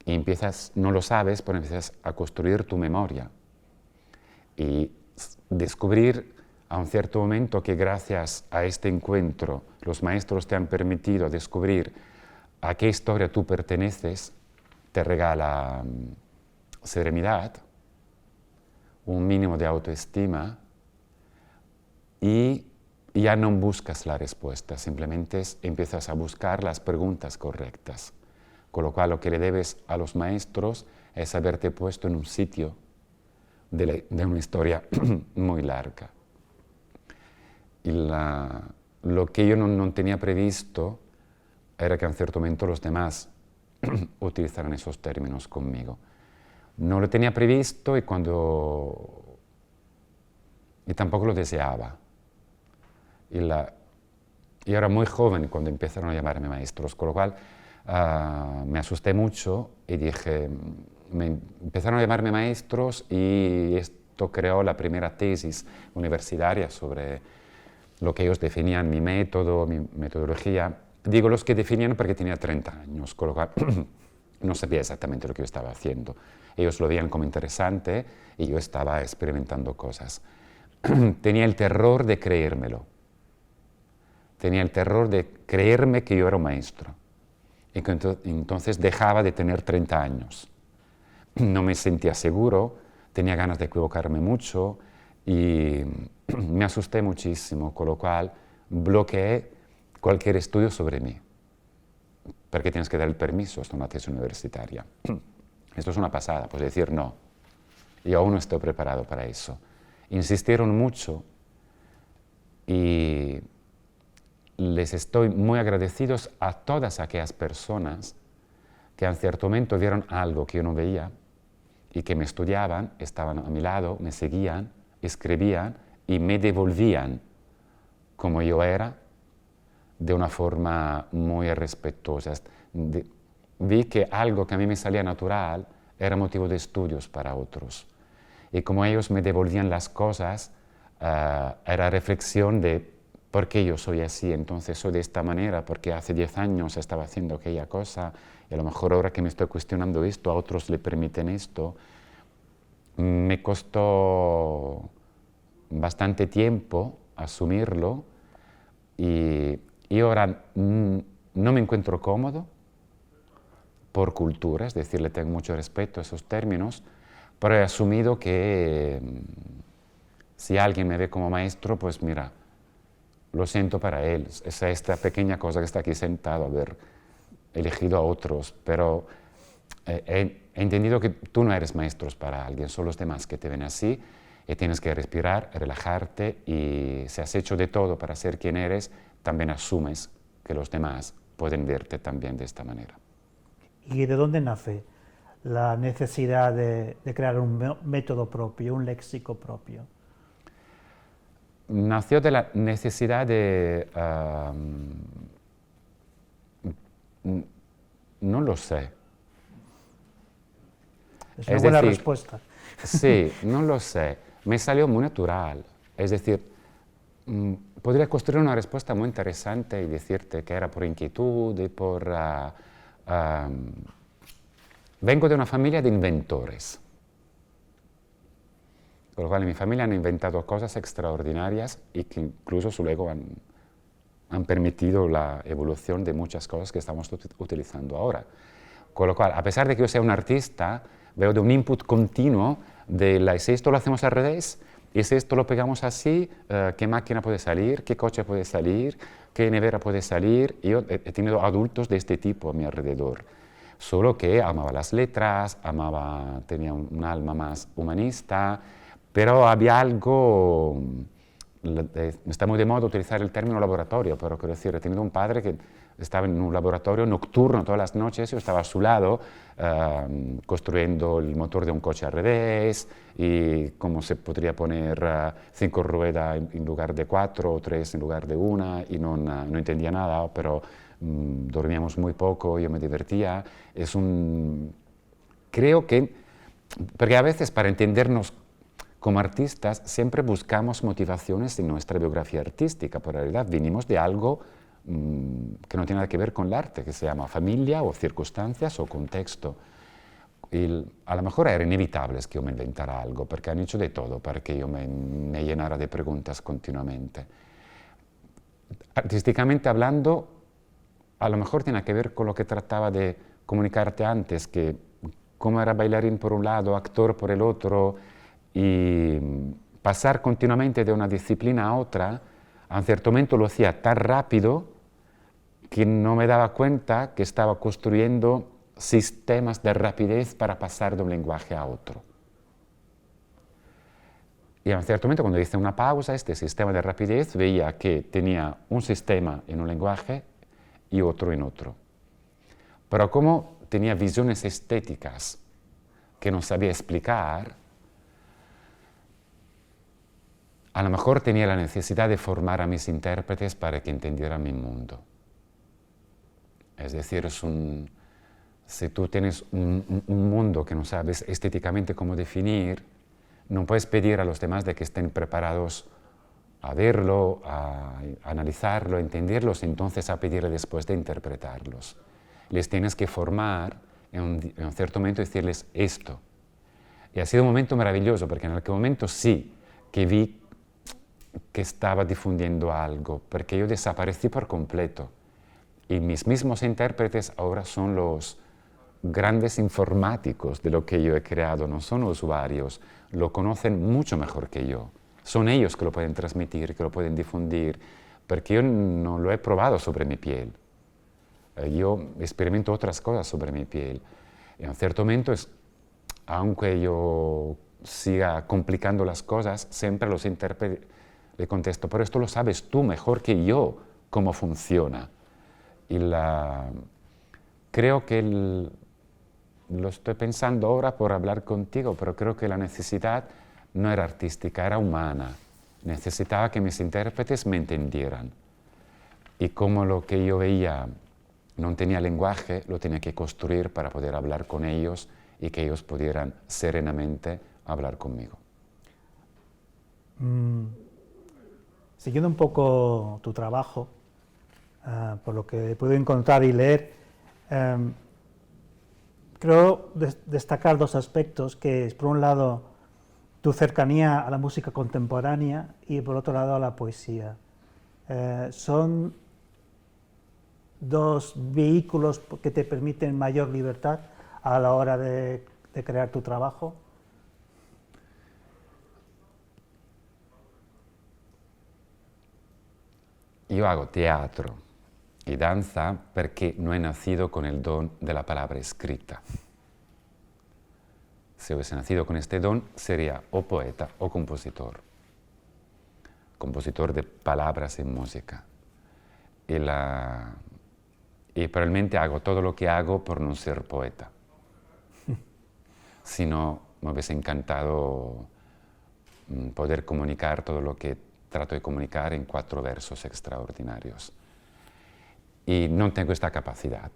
Y empiezas, no lo sabes, pero empiezas a construir tu memoria y descubrir a un cierto momento que gracias a este encuentro los maestros te han permitido descubrir a qué historia tú perteneces, te regala serenidad, un mínimo de autoestima y ya no buscas la respuesta, simplemente empiezas a buscar las preguntas correctas. Con lo cual lo que le debes a los maestros es haberte puesto en un sitio de una historia muy larga. Y lo que yo no tenía previsto era que en cierto momento los demás utilizaran esos términos conmigo. No lo tenía previsto y tampoco lo deseaba. Yo era muy joven cuando empezaron a llamarme maestros, con lo cual me asusté mucho y dije, empezaron a llamarme maestros y esto creó la primera tesis universitaria sobre lo que ellos definían, mi método, mi metodología. Digo los que definían porque tenía 30 años, con lo cual no sabía exactamente lo que yo estaba haciendo. Ellos lo veían como interesante y yo estaba experimentando cosas. Tenía el terror de creérmelo. Tenía el terror de creerme que yo era un maestro. Y que entonces dejaba de tener 30 años. no me sentía seguro, tenía ganas de equivocarme mucho y me asusté muchísimo, con lo cual bloqueé cualquier estudio sobre mí, porque tienes que dar el permiso hasta una tesis universitaria. Esto es una pasada, pues decir no, yo aún no estoy preparado para eso. Insistieron mucho y les estoy muy agradecidos a todas aquellas personas que en cierto momento vieron algo que yo no veía y que me estudiaban, estaban a mi lado, me seguían, escribían y me devolvían como yo era de una forma muy respetuosa. Vi que algo que a mí me salía natural era motivo de estudios para otros. Y como ellos me devolvían las cosas, era reflexión de por qué yo soy así, entonces soy de esta manera, porque hace 10 años estaba haciendo aquella cosa, y a lo mejor ahora que me estoy cuestionando esto, a otros le permiten esto. Me costó bastante tiempo asumirlo y ahora no me encuentro cómodo por cultura, es decir, le tengo mucho respeto a esos términos, pero he asumido que si alguien me ve como maestro, pues mira, lo siento para él, es esta pequeña cosa que está aquí sentado, haber elegido a otros, pero he entendido que tú no eres maestro para alguien, son los demás que te ven así y tienes que respirar, relajarte y si has hecho de todo para ser quien eres, también asumes que los demás pueden verte también de esta manera. ¿Y de dónde nace la necesidad de crear un método propio, un léxico propio? Nació de la necesidad de... no lo sé. Es una buena respuesta. Sí, no lo sé. Me salió muy natural. Es decir, podría construir una respuesta muy interesante y decirte que era por inquietud y por... vengo de una familia de inventores. Con lo cual en mi familia han inventado cosas extraordinarias y que incluso luego han permitido la evolución de muchas cosas que estamos utilizando ahora. Con lo cual, a pesar de que yo sea un artista, veo de un input continuo de si esto lo hacemos al revés, y si esto lo pegamos así, ¿qué máquina puede salir? ¿Qué coche puede salir? ¿Qué nevera puede salir? Y yo he tenido adultos de este tipo a mi alrededor, solo que amaba las letras, tenía un alma más humanista, pero había algo, está muy de moda utilizar el término laboratorio, pero quiero decir, he tenido un padre que estaba en un laboratorio nocturno todas las noches, yo estaba a su lado construyendo el motor de un coche al revés y cómo se podría poner 5 ruedas en lugar de 4 o 3 en lugar de una y no entendía nada, pero dormíamos muy poco, yo me divertía. Creo que, porque a veces para entendernos como artistas siempre buscamos motivaciones en nuestra biografía artística, pero en realidad vinimos de algo que no tiene nada que ver con el arte, que se llama familia o circunstancias o contexto. Y a lo mejor era inevitable que yo me inventara algo, porque han hecho de todo para que yo me llenara de preguntas continuamente. Artísticamente hablando, a lo mejor tiene que ver con lo que trataba de comunicarte antes, que cómo era bailarín por un lado, actor por el otro, y pasar continuamente de una disciplina a otra, a un cierto momento lo hacía tan rápido que no me daba cuenta que estaba construyendo sistemas de rapidez para pasar de un lenguaje a otro. Y a un cierto momento, cuando hice una pausa, este sistema de rapidez veía que tenía un sistema en un lenguaje y otro en otro. Pero como tenía visiones estéticas que no sabía explicar, a lo mejor tenía la necesidad de formar a mis intérpretes para que entendieran mi mundo. Es decir, si tú tienes un mundo que no sabes estéticamente cómo definir, no puedes pedir a los demás de que estén preparados a verlo, a analizarlo, a entenderlos, entonces a pedirle después de interpretarlos. Les tienes que formar en un cierto momento y decirles esto. Y ha sido un momento maravilloso, porque en aquel momento sí que vi que estaba difundiendo algo, porque yo desaparecí por completo. Y mis mismos intérpretes ahora son grandes informáticos de lo que yo he creado, no son usuarios, lo conocen mucho mejor que yo. Son ellos que lo pueden transmitir, que lo pueden difundir, porque yo no lo he probado sobre mi piel. Yo experimento otras cosas sobre mi piel. Y en un cierto momento, aunque yo siga complicando las cosas, siempre los intérpretes le contesto, pero esto lo sabes tú mejor que yo, cómo funciona. Y creo que lo estoy pensando ahora por hablar contigo, pero creo que la necesidad no era artística, era humana. Necesitaba que mis intérpretes me entendieran. Y como lo que yo veía no tenía lenguaje, lo tenía que construir para poder hablar con ellos y que ellos pudieran serenamente hablar conmigo. Siguiendo un poco tu trabajo, por lo que puedo encontrar y leer, creo destacar dos aspectos, que es por un lado tu cercanía a la música contemporánea y por otro lado a la poesía. Son dos vehículos que te permiten mayor libertad a la hora de crear tu trabajo. Io hago teatro y danza perché no he nacido con el don de la palabra escrita. Si hubiese nacido con este don, sería o poeta o compositor. Compositor de palabras y música. Y probablemente hago todo lo que hago por no ser poeta. Si no, me hubiese encantado poder comunicar todo lo que trato de comunicar en 4 versos extraordinarios. Y no tengo esta capacidad.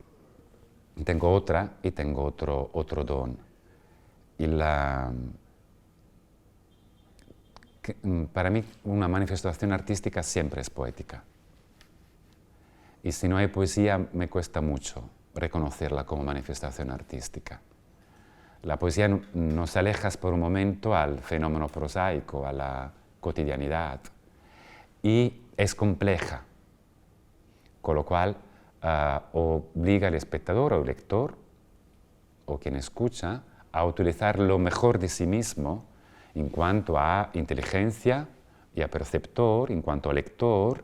Tengo otra y tengo otro don. Y para mí una manifestación artística siempre es poética. Y si no hay poesía, me cuesta mucho reconocerla como manifestación artística. La poesía nos aleja por un momento al fenómeno prosaico, a la cotidianidad, y es compleja, con lo cual obliga al espectador o al lector, o quien escucha, a utilizar lo mejor de sí mismo en cuanto a inteligencia y a perceptor, en cuanto a lector,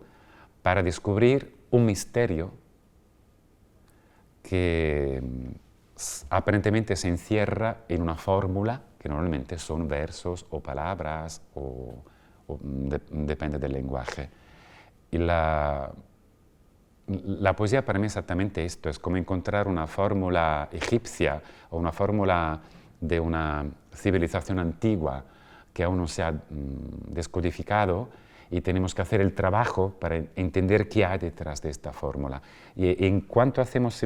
para descubrir un misterio que aparentemente se encierra en una fórmula que normalmente son versos o palabras depende del lenguaje. Y la poesía para mí es exactamente esto, es como encontrar una fórmula egipcia o una fórmula de una civilización antigua que aún no se ha descodificado y tenemos que hacer el trabajo para entender qué hay detrás de esta fórmula. Y en cuanto hacemos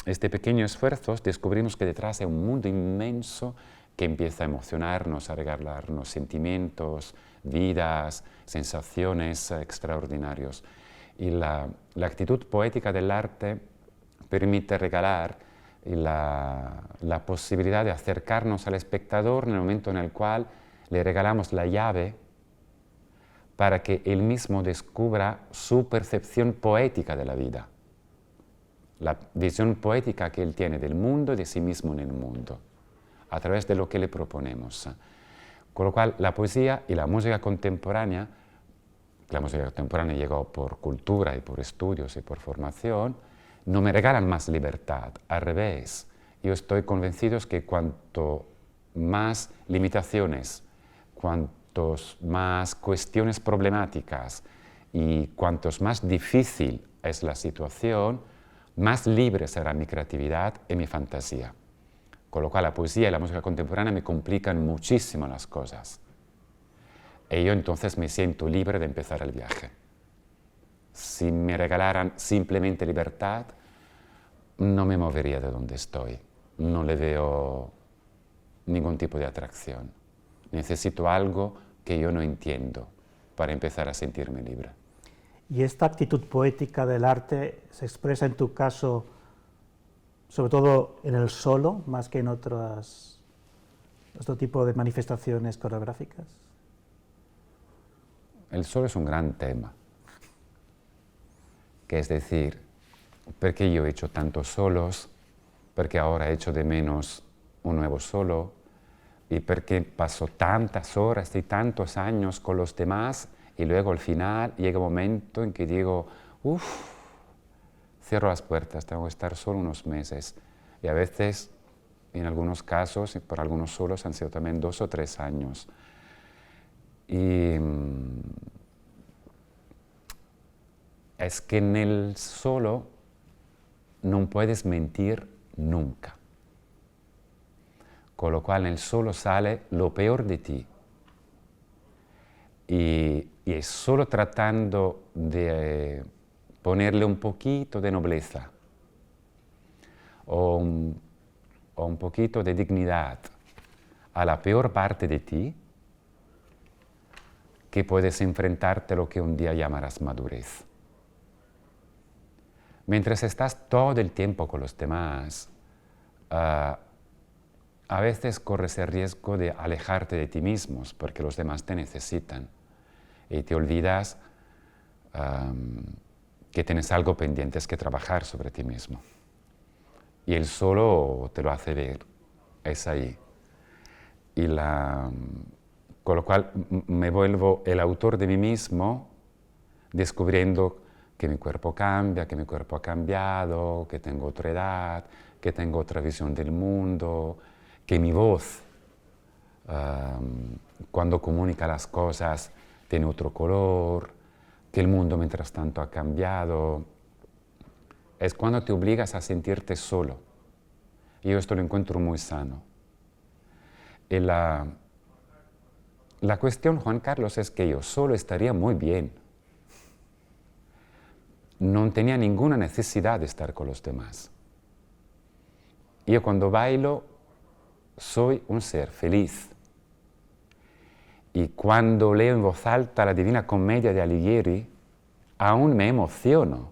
este pequeño esfuerzo, descubrimos que detrás hay un mundo inmenso que empieza a emocionarnos, a regalarnos sentimientos, vidas, sensaciones extraordinarios. Y la actitud poética del arte permite regalar la posibilidad de acercarnos al espectador en el momento en el cual le regalamos la llave para que él mismo descubra su percepción poética de la vida, la visión poética que él tiene del mundo y de sí mismo en el mundo, a través de lo que le proponemos. Con lo cual, la poesía y la música contemporánea llegó por cultura y por estudios y por formación, no me regalan más libertad, al revés. Yo estoy convencido que cuanto más limitaciones, cuantos más cuestiones problemáticas y cuantos más difícil es la situación, más libre será mi creatividad y mi fantasía. Con lo cual la poesía y la música contemporánea me complican muchísimo las cosas. Y yo entonces me siento libre de empezar el viaje. Si me regalaran simplemente libertad, no me movería de donde estoy. No le veo ningún tipo de atracción. Necesito algo que yo no entiendo para empezar a sentirme libre. ¿Y esta actitud poética del arte se expresa en tu caso, sobre todo en el solo, más que en otro tipo de manifestaciones coreográficas? El solo es un gran tema, que es decir, ¿por qué yo he hecho tantos solos perché ora echo de menos un nuevo solo y porque paso tantas horas y tantos años con los demás y luego al final llega un momento en que digo, uff, cierro las puertas, tengo que estar solo unos meses. Y a veces, en algunos casos, y por algunos solos, han sido también 2 o 3 años. Y es que en el solo no puedes mentir nunca. Con lo cual en el solo sale lo peor de ti. Y es solo tratando de ponerle un poquito de nobleza o un poquito de dignidad a la peor parte de ti que puedes enfrentarte a lo que un día llamarás madurez. Mientras estás todo el tiempo con los demás, a veces corres el riesgo de alejarte de ti mismos porque los demás te necesitan y te olvidas que tienes algo pendiente que trabajar sobre ti mismo. Y el solo te lo hace ver, es ahí. Con lo cual me vuelvo el autor de mí mismo, descubriendo que mi cuerpo cambia, que mi cuerpo ha cambiado, que tengo otra edad, que tengo otra visión del mundo, que mi voz, cuando comunica las cosas, tiene otro color, que el mundo mientras tanto ha cambiado. Es cuando te obligas a sentirte solo. Y yo esto lo encuentro muy sano. Y la cuestión, Juan Carlos, es que yo solo estaría muy bien. No tenía ninguna necesidad de estar con los demás. Yo cuando bailo soy un ser feliz. Y cuando leo en voz alta la Divina Commedia de Alighieri, aún me emociono.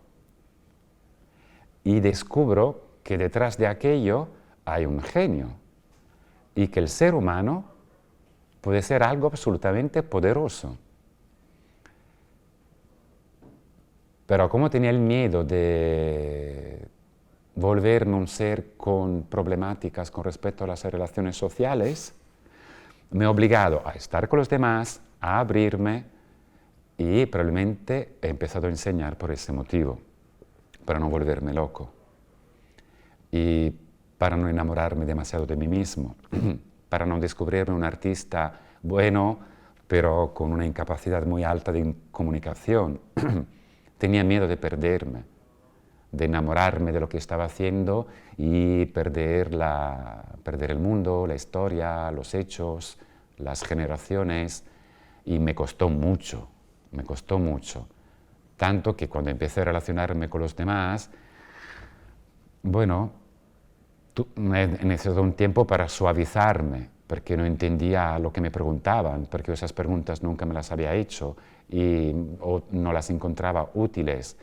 Y descubro que detrás de aquello hay un genio. Y que el ser humano puede ser algo absolutamente poderoso. Pero como tenía el miedo de volverme un ser con problemáticas con respecto a las relaciones sociales, me he obligado a estar con los demás, a abrirme y probablemente he empezado a enseñar por ese motivo, para no volverme loco y para no enamorarme demasiado de mí mismo, para no descubrirme un artista bueno, pero con una incapacidad muy alta de comunicación. Tenía miedo de perderme, de enamorarme de lo que estaba haciendo y perder el mundo, la historia, los hechos, las generaciones, y me costó mucho. Tanto que cuando empecé a relacionarme con los demás, bueno, he necesitado un tiempo para suavizarme, porque no entendía lo que me preguntaban, porque esas preguntas nunca me las había hecho o no las encontraba útiles.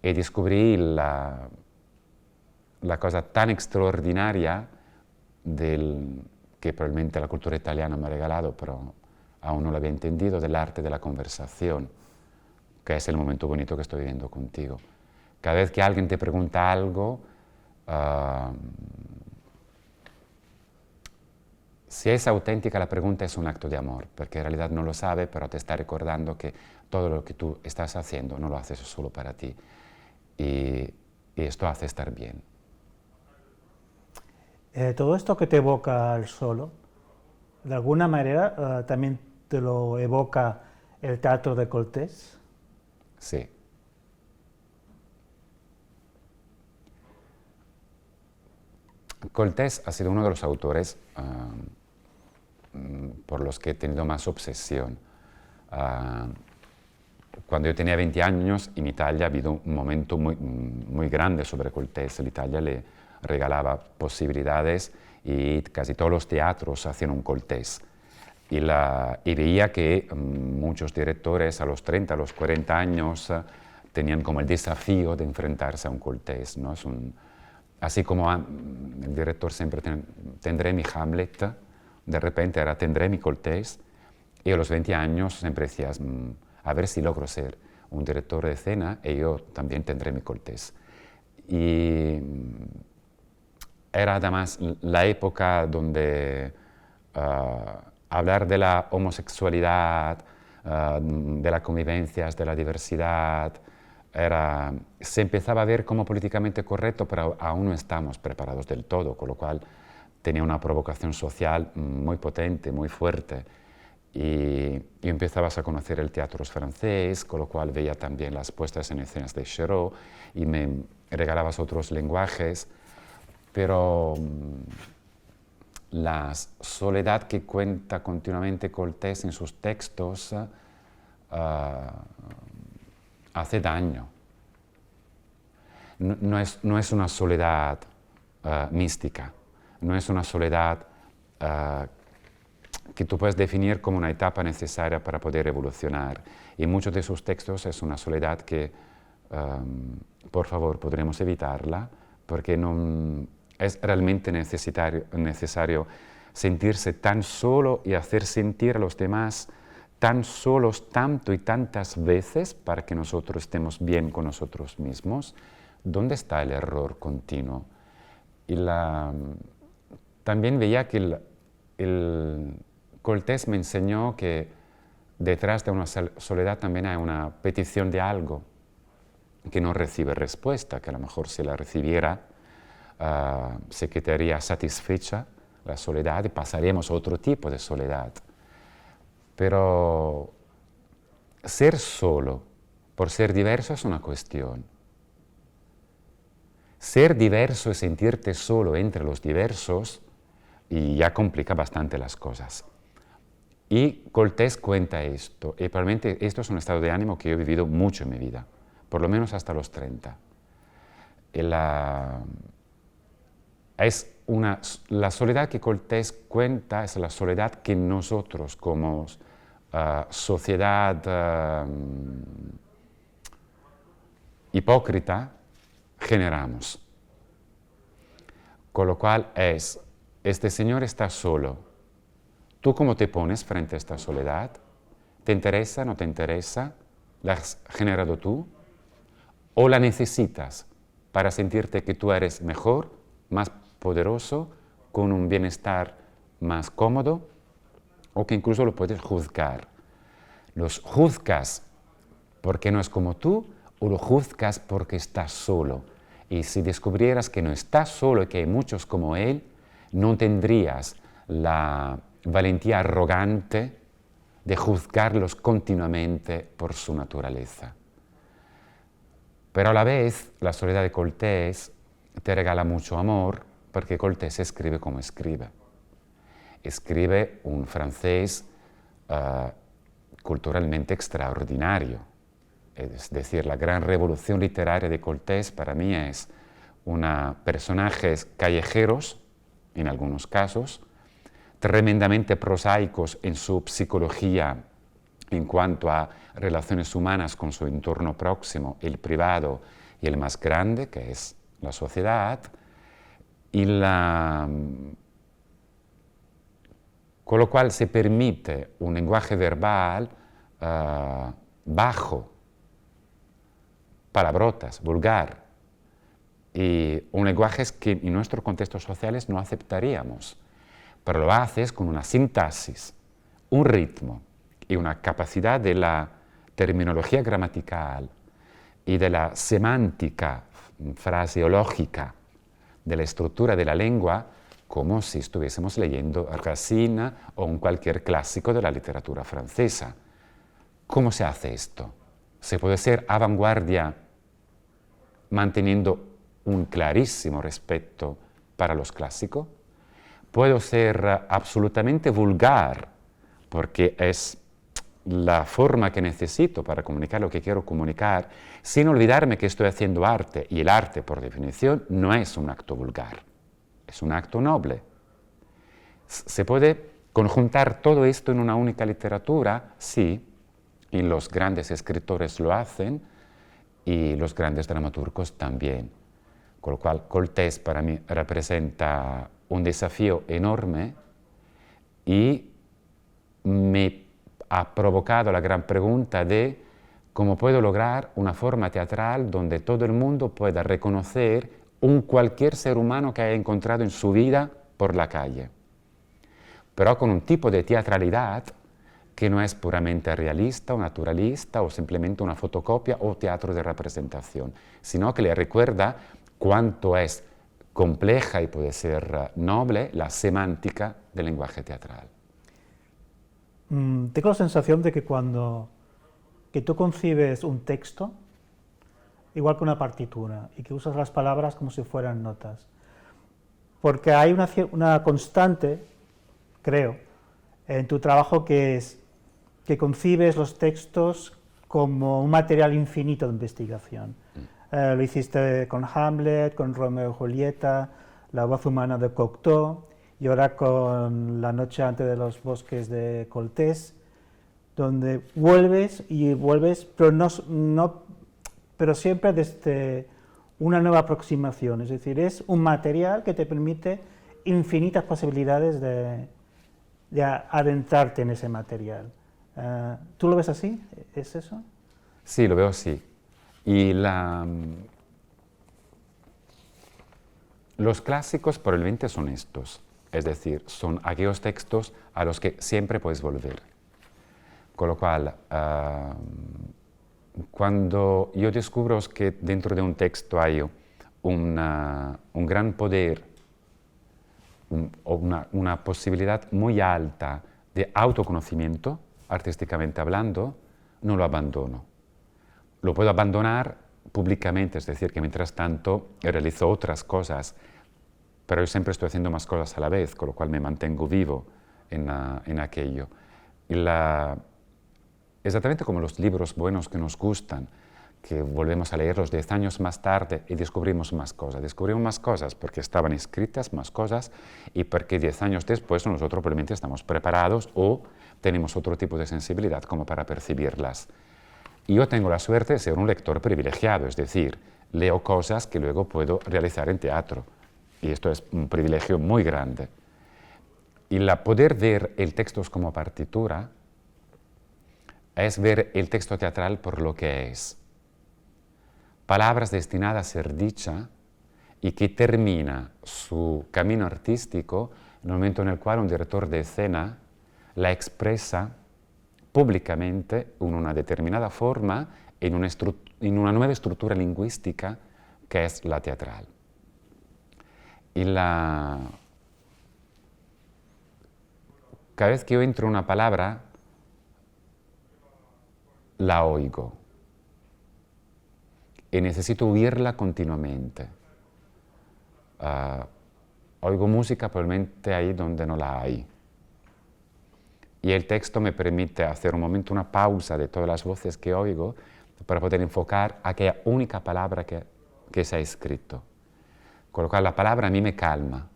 Y descubrí la cosa tan extraordinaria que probablemente la cultura italiana me ha regalado, pero aún no lo había entendido, del arte de la conversación, que es el momento bonito que estoy viviendo contigo. Cada vez que alguien te pregunta algo, si es auténtica la pregunta es un acto de amor, porque en realidad no lo sabe, pero te está recordando que todo lo que tú estás haciendo no lo haces solo para ti. Y esto hace estar bien. Todo esto que te evoca el solo, de alguna manera también te lo evoca el teatro de Coltés. Sí. Coltés ha sido uno de los autores por los que he tenido más obsesión. Cuando yo tenía 20 años, en Italia ha habido un momento muy grande sobre Coltés. L'Italia le regalaba posibilidades y casi todos los teatros hacían un Coltés. Y veía que muchos directores a los 30, a los 40 años tenían como el desafío de enfrentarse a un Coltés, ¿no? Así como el director siempre tendré mi Hamlet, de repente ahora tendré mi Coltés, y a los 20 años siempre decías, a ver si logro ser un director de escena y yo también tendré mi Coltés. Y era además la época donde hablar de la homosexualidad, de las convivencias, de la diversidad, se empezaba a ver como políticamente correcto, pero aún no estamos preparados del todo, con lo cual tenía una provocación social muy potente, muy fuerte. Y empezabas a conocer el teatro francés, con lo cual veía también las puestas en escenas de Cherot y me regalabas otros lenguajes, pero la soledad que cuenta continuamente Coltés en sus textos hace daño. No es una soledad mística, no es una soledad que tú puedes definir como una etapa necesaria para poder evolucionar. Y muchos de sus textos es una soledad que, por favor, podremos evitarla, porque no, es realmente necesario sentirse tan solo y hacer sentir a los demás tan solos tanto y tantas veces para que nosotros estemos bien con nosotros mismos. ¿Dónde está el error continuo? Y también veía que Coltés me enseñó que detrás de una soledad también hay una petición de algo que no recibe respuesta, que a lo mejor si la recibiera se quedaría satisfecha la soledad y pasaríamos a otro tipo de soledad. Pero ser solo por ser diverso es una cuestión. Ser diverso y sentirte solo entre los diversos y ya complica bastante las cosas. Y Coltés cuenta esto, y probablemente esto es un estado de ánimo que yo he vivido mucho en mi vida, por lo menos hasta los 30. La soledad que Coltés cuenta es la soledad que nosotros como sociedad hipócrita generamos. Con lo cual este señor está solo. ¿Tú cómo te pones frente a esta soledad? ¿Te interesa, no te interesa? ¿La has generado tú? ¿O la necesitas para sentirte que tú eres mejor, más poderoso, con un bienestar más cómodo? ¿O que incluso lo puedes juzgar? ¿Los juzgas porque no es como tú o lo juzgas porque estás solo? Y si descubrieras que no estás solo y que hay muchos como él, no tendrías la valentía arrogante de juzgarlos continuamente por su naturaleza. Pero a la vez, la soledad de Coltés te regala mucho amor, porque Coltés escribe como escribe. Escribe un francés culturalmente extraordinario. Es decir, la gran revolución literaria de Coltés para mí es personajes callejeros, en algunos casos, tremendamente prosaicos en su psicología en cuanto a relaciones humanas con su entorno próximo, el privado y el más grande, que es la sociedad, con lo cual se permite un lenguaje verbal bajo, palabrotas, vulgar, y un lenguaje que en nuestros contextos sociales no aceptaríamos, pero lo haces con una sintaxis, un ritmo y una capacidad de la terminología gramatical y de la semántica fraseológica de la estructura de la lengua, como si estuviésemos leyendo Racine o cualquier clásico de la literatura francesa. ¿Cómo se hace esto? ¿Se puede ser a vanguardia manteniendo un clarísimo respeto para los clásicos? ¿Puedo ser absolutamente vulgar porque es la forma que necesito para comunicar lo que quiero comunicar, sin olvidarme que estoy haciendo arte, y el arte, por definición, no es un acto vulgar, es un acto noble? ¿Se puede conjuntar todo esto en una única literatura? Sí, y los grandes escritores lo hacen, y los grandes dramaturgos también. Con lo cual, Coltés para mí representa un desafío enorme y me ha provocado la gran pregunta de cómo puedo lograr una forma teatral donde todo el mundo pueda reconocer un cualquier ser humano que haya encontrado en su vida por la calle, pero con un tipo de teatralidad que no es puramente realista o naturalista o simplemente una fotocopia o teatro de representación, sino que le recuerda cuánto es compleja y puede ser noble la semántica del lenguaje teatral. Tengo la sensación de que cuando que tú concibes un texto, igual que una partitura, y que usas las palabras como si fueran notas, porque hay una constante, creo, en tu trabajo que es que concibes los textos como un material infinito de investigación. Lo hiciste con Hamlet, con Romeo y Julieta, La voz humana de Cocteau, y ahora con La noche antes de los bosques de Coltés, donde vuelves y vuelves, pero siempre desde una nueva aproximación, es decir, es un material que te permite infinitas posibilidades de adentrarte en ese material. ¿Tú lo ves así? ¿Es eso? Sí, lo veo así. Y los clásicos probablemente son estos, es decir, son aquellos textos a los que siempre puedes volver. Con lo cual, cuando yo descubro que dentro de un texto hay un gran poder o una posibilidad muy alta de autoconocimiento, artísticamente hablando, no lo abandono. Lo puedo abandonar públicamente, es decir, que mientras tanto realizo otras cosas, pero yo siempre estoy haciendo más cosas a la vez, con lo cual me mantengo vivo en aquello. Exactamente como los libros buenos que nos gustan, que volvemos a leerlos 10 años más tarde y descubrimos más cosas. Descubrimos más cosas porque estaban escritas más cosas y porque 10 años después nosotros probablemente estamos preparados o tenemos otro tipo de sensibilidad como para percibirlas. Y yo tengo la suerte de ser un lector privilegiado, es decir, leo cosas que luego puedo realizar en teatro. Y esto es un privilegio muy grande. Y poder ver el texto como partitura es ver el texto teatral por lo que es. Palabras destinadas a ser dicha y que termina su camino artístico en el momento en el cual un director de escena la expresa públicamente en una determinada forma, en una nueva estructura lingüística que es la teatral. Y cada vez que yo entro en una palabra, la oigo y necesito oírla continuamente. Oigo música probablemente ahí donde no la hay. Y el texto me permite hacer un momento una pausa de todas las voces que oigo para poder enfocar aquella única palabra que se ha escrito. Con lo cual la palabra a mí me calma.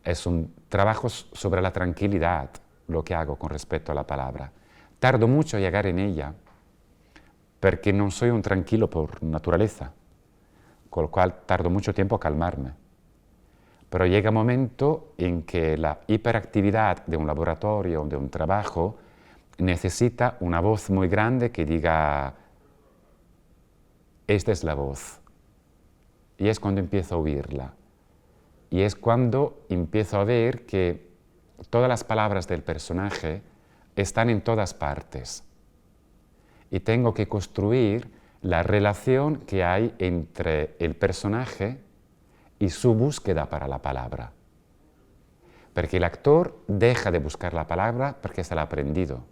Es un trabajo sobre la tranquilidad lo que hago con respecto a la palabra. Tardo mucho en llegar en ella porque no soy un tranquilo por naturaleza, con lo cual tardo mucho tiempo a calmarme. Pero llega un momento en que la hiperactividad de un laboratorio o de un trabajo necesita una voz muy grande que diga, esta es la voz. Y es cuando empiezo a oírla. Y es cuando empiezo a ver que todas las palabras del personaje están en todas partes. Y tengo que construir la relación que hay entre el personaje y su búsqueda para la palabra. Porque el actor deja de buscar la palabra porque se la ha aprendido.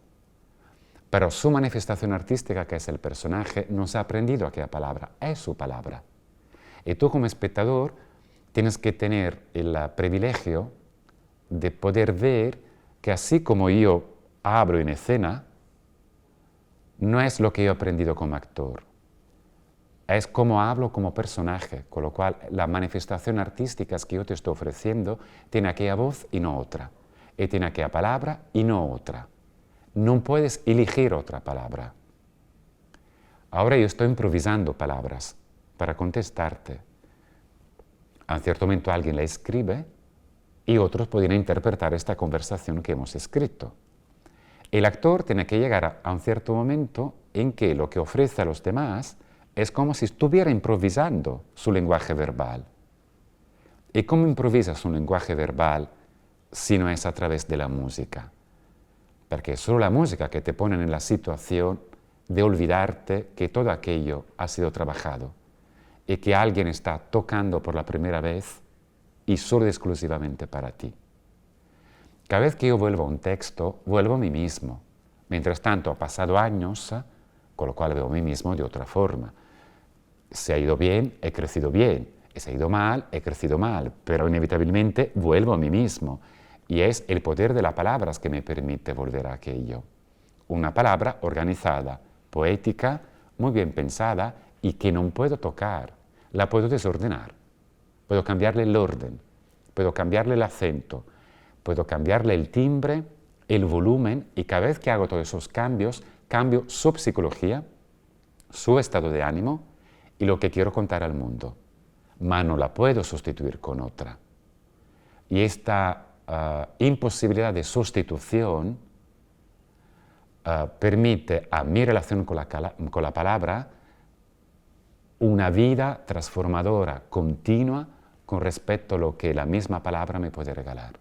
Pero su manifestación artística, que es el personaje, no se ha aprendido aquella palabra, es su palabra. Y tú como espectador tienes que tener el privilegio de poder ver que así como yo hablo en escena, no es lo que yo he aprendido como actor. Es como hablo como personaje, con lo cual la manifestación artística que yo te estoy ofreciendo tiene aquella voz y no otra, y tiene aquella palabra y no otra. No puedes elegir otra palabra. Ahora yo estoy improvisando palabras para contestarte. A un cierto momento alguien la escribe y otros podrían interpretar esta conversación que hemos escrito. El actor tiene que llegar a un cierto momento en que lo que ofrece a los demás es como si estuviera improvisando su lenguaje verbal. ¿Y cómo improvisa su lenguaje verbal si no es a través de la música? Porque es solo la música que te pone en la situación de olvidarte que todo aquello ha sido trabajado y que alguien está tocando por la primera vez y solo y exclusivamente para ti. Cada vez que yo vuelvo a un texto, vuelvo a mí mismo. Mientras tanto, ha pasado años, con lo cual veo a mí mismo de otra forma. Se ha ido bien, he crecido bien. Se ha ido mal, he crecido mal. Pero inevitablemente vuelvo a mí mismo. Y es el poder de las palabras que me permite volver a aquello. Una palabra organizada, poética, muy bien pensada y que no puedo tocar. La puedo desordenar. Puedo cambiarle el orden, puedo cambiarle el acento, puedo cambiarle el timbre, el volumen, y cada vez que hago todos esos cambios, cambio su psicología, su estado de ánimo y lo que quiero contar al mundo. Mas no la puedo sustituir con otra. Y esta imposibilidad de sustitución permite a mi relación con la palabra una vida transformadora, continua, con respecto a lo que la misma palabra me puede regalar.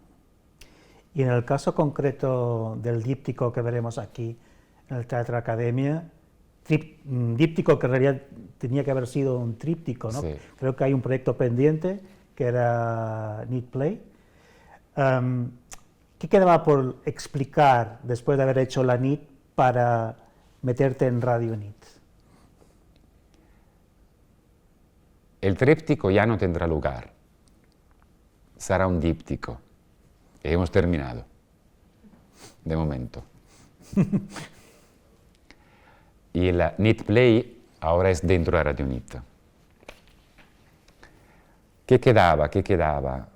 Y en el caso concreto del díptico que veremos aquí en el Teatro Academia, díptico que en realidad tenía que haber sido un tríptico, ¿no? Sí. Creo que hay un proyecto pendiente que era Need Play. ¿Qué quedaba por explicar después de haber hecho la NIT para meterte en Radio NIT? El tríptico ya no tendrá lugar, será un díptico. Hemos terminado, de momento. Y el NIT Play ahora es dentro de Radio NIT. ¿Qué quedaba? ¿Qué quedaba?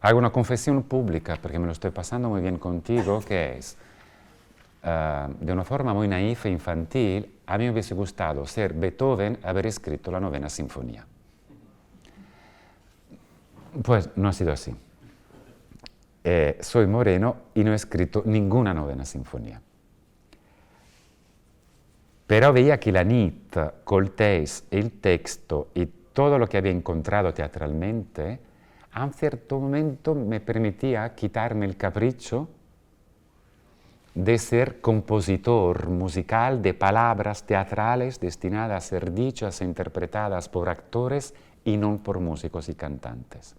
Hago una confesión pública, porque me lo estoy pasando muy bien contigo, que es, de una forma muy naif e infantil, a mí me hubiese gustado ser Beethoven, haber escrito la novena sinfonía. Pues no ha sido así. Soy moreno y no he escrito ninguna novena sinfonía. Pero veía que la NIT, col text, el texto y todo lo que había encontrado teatralmente, a un cierto momento me permitía quitarme el capricho de ser compositor musical de palabras teatrales destinadas a ser dichas e interpretadas por actores y no por músicos y cantantes.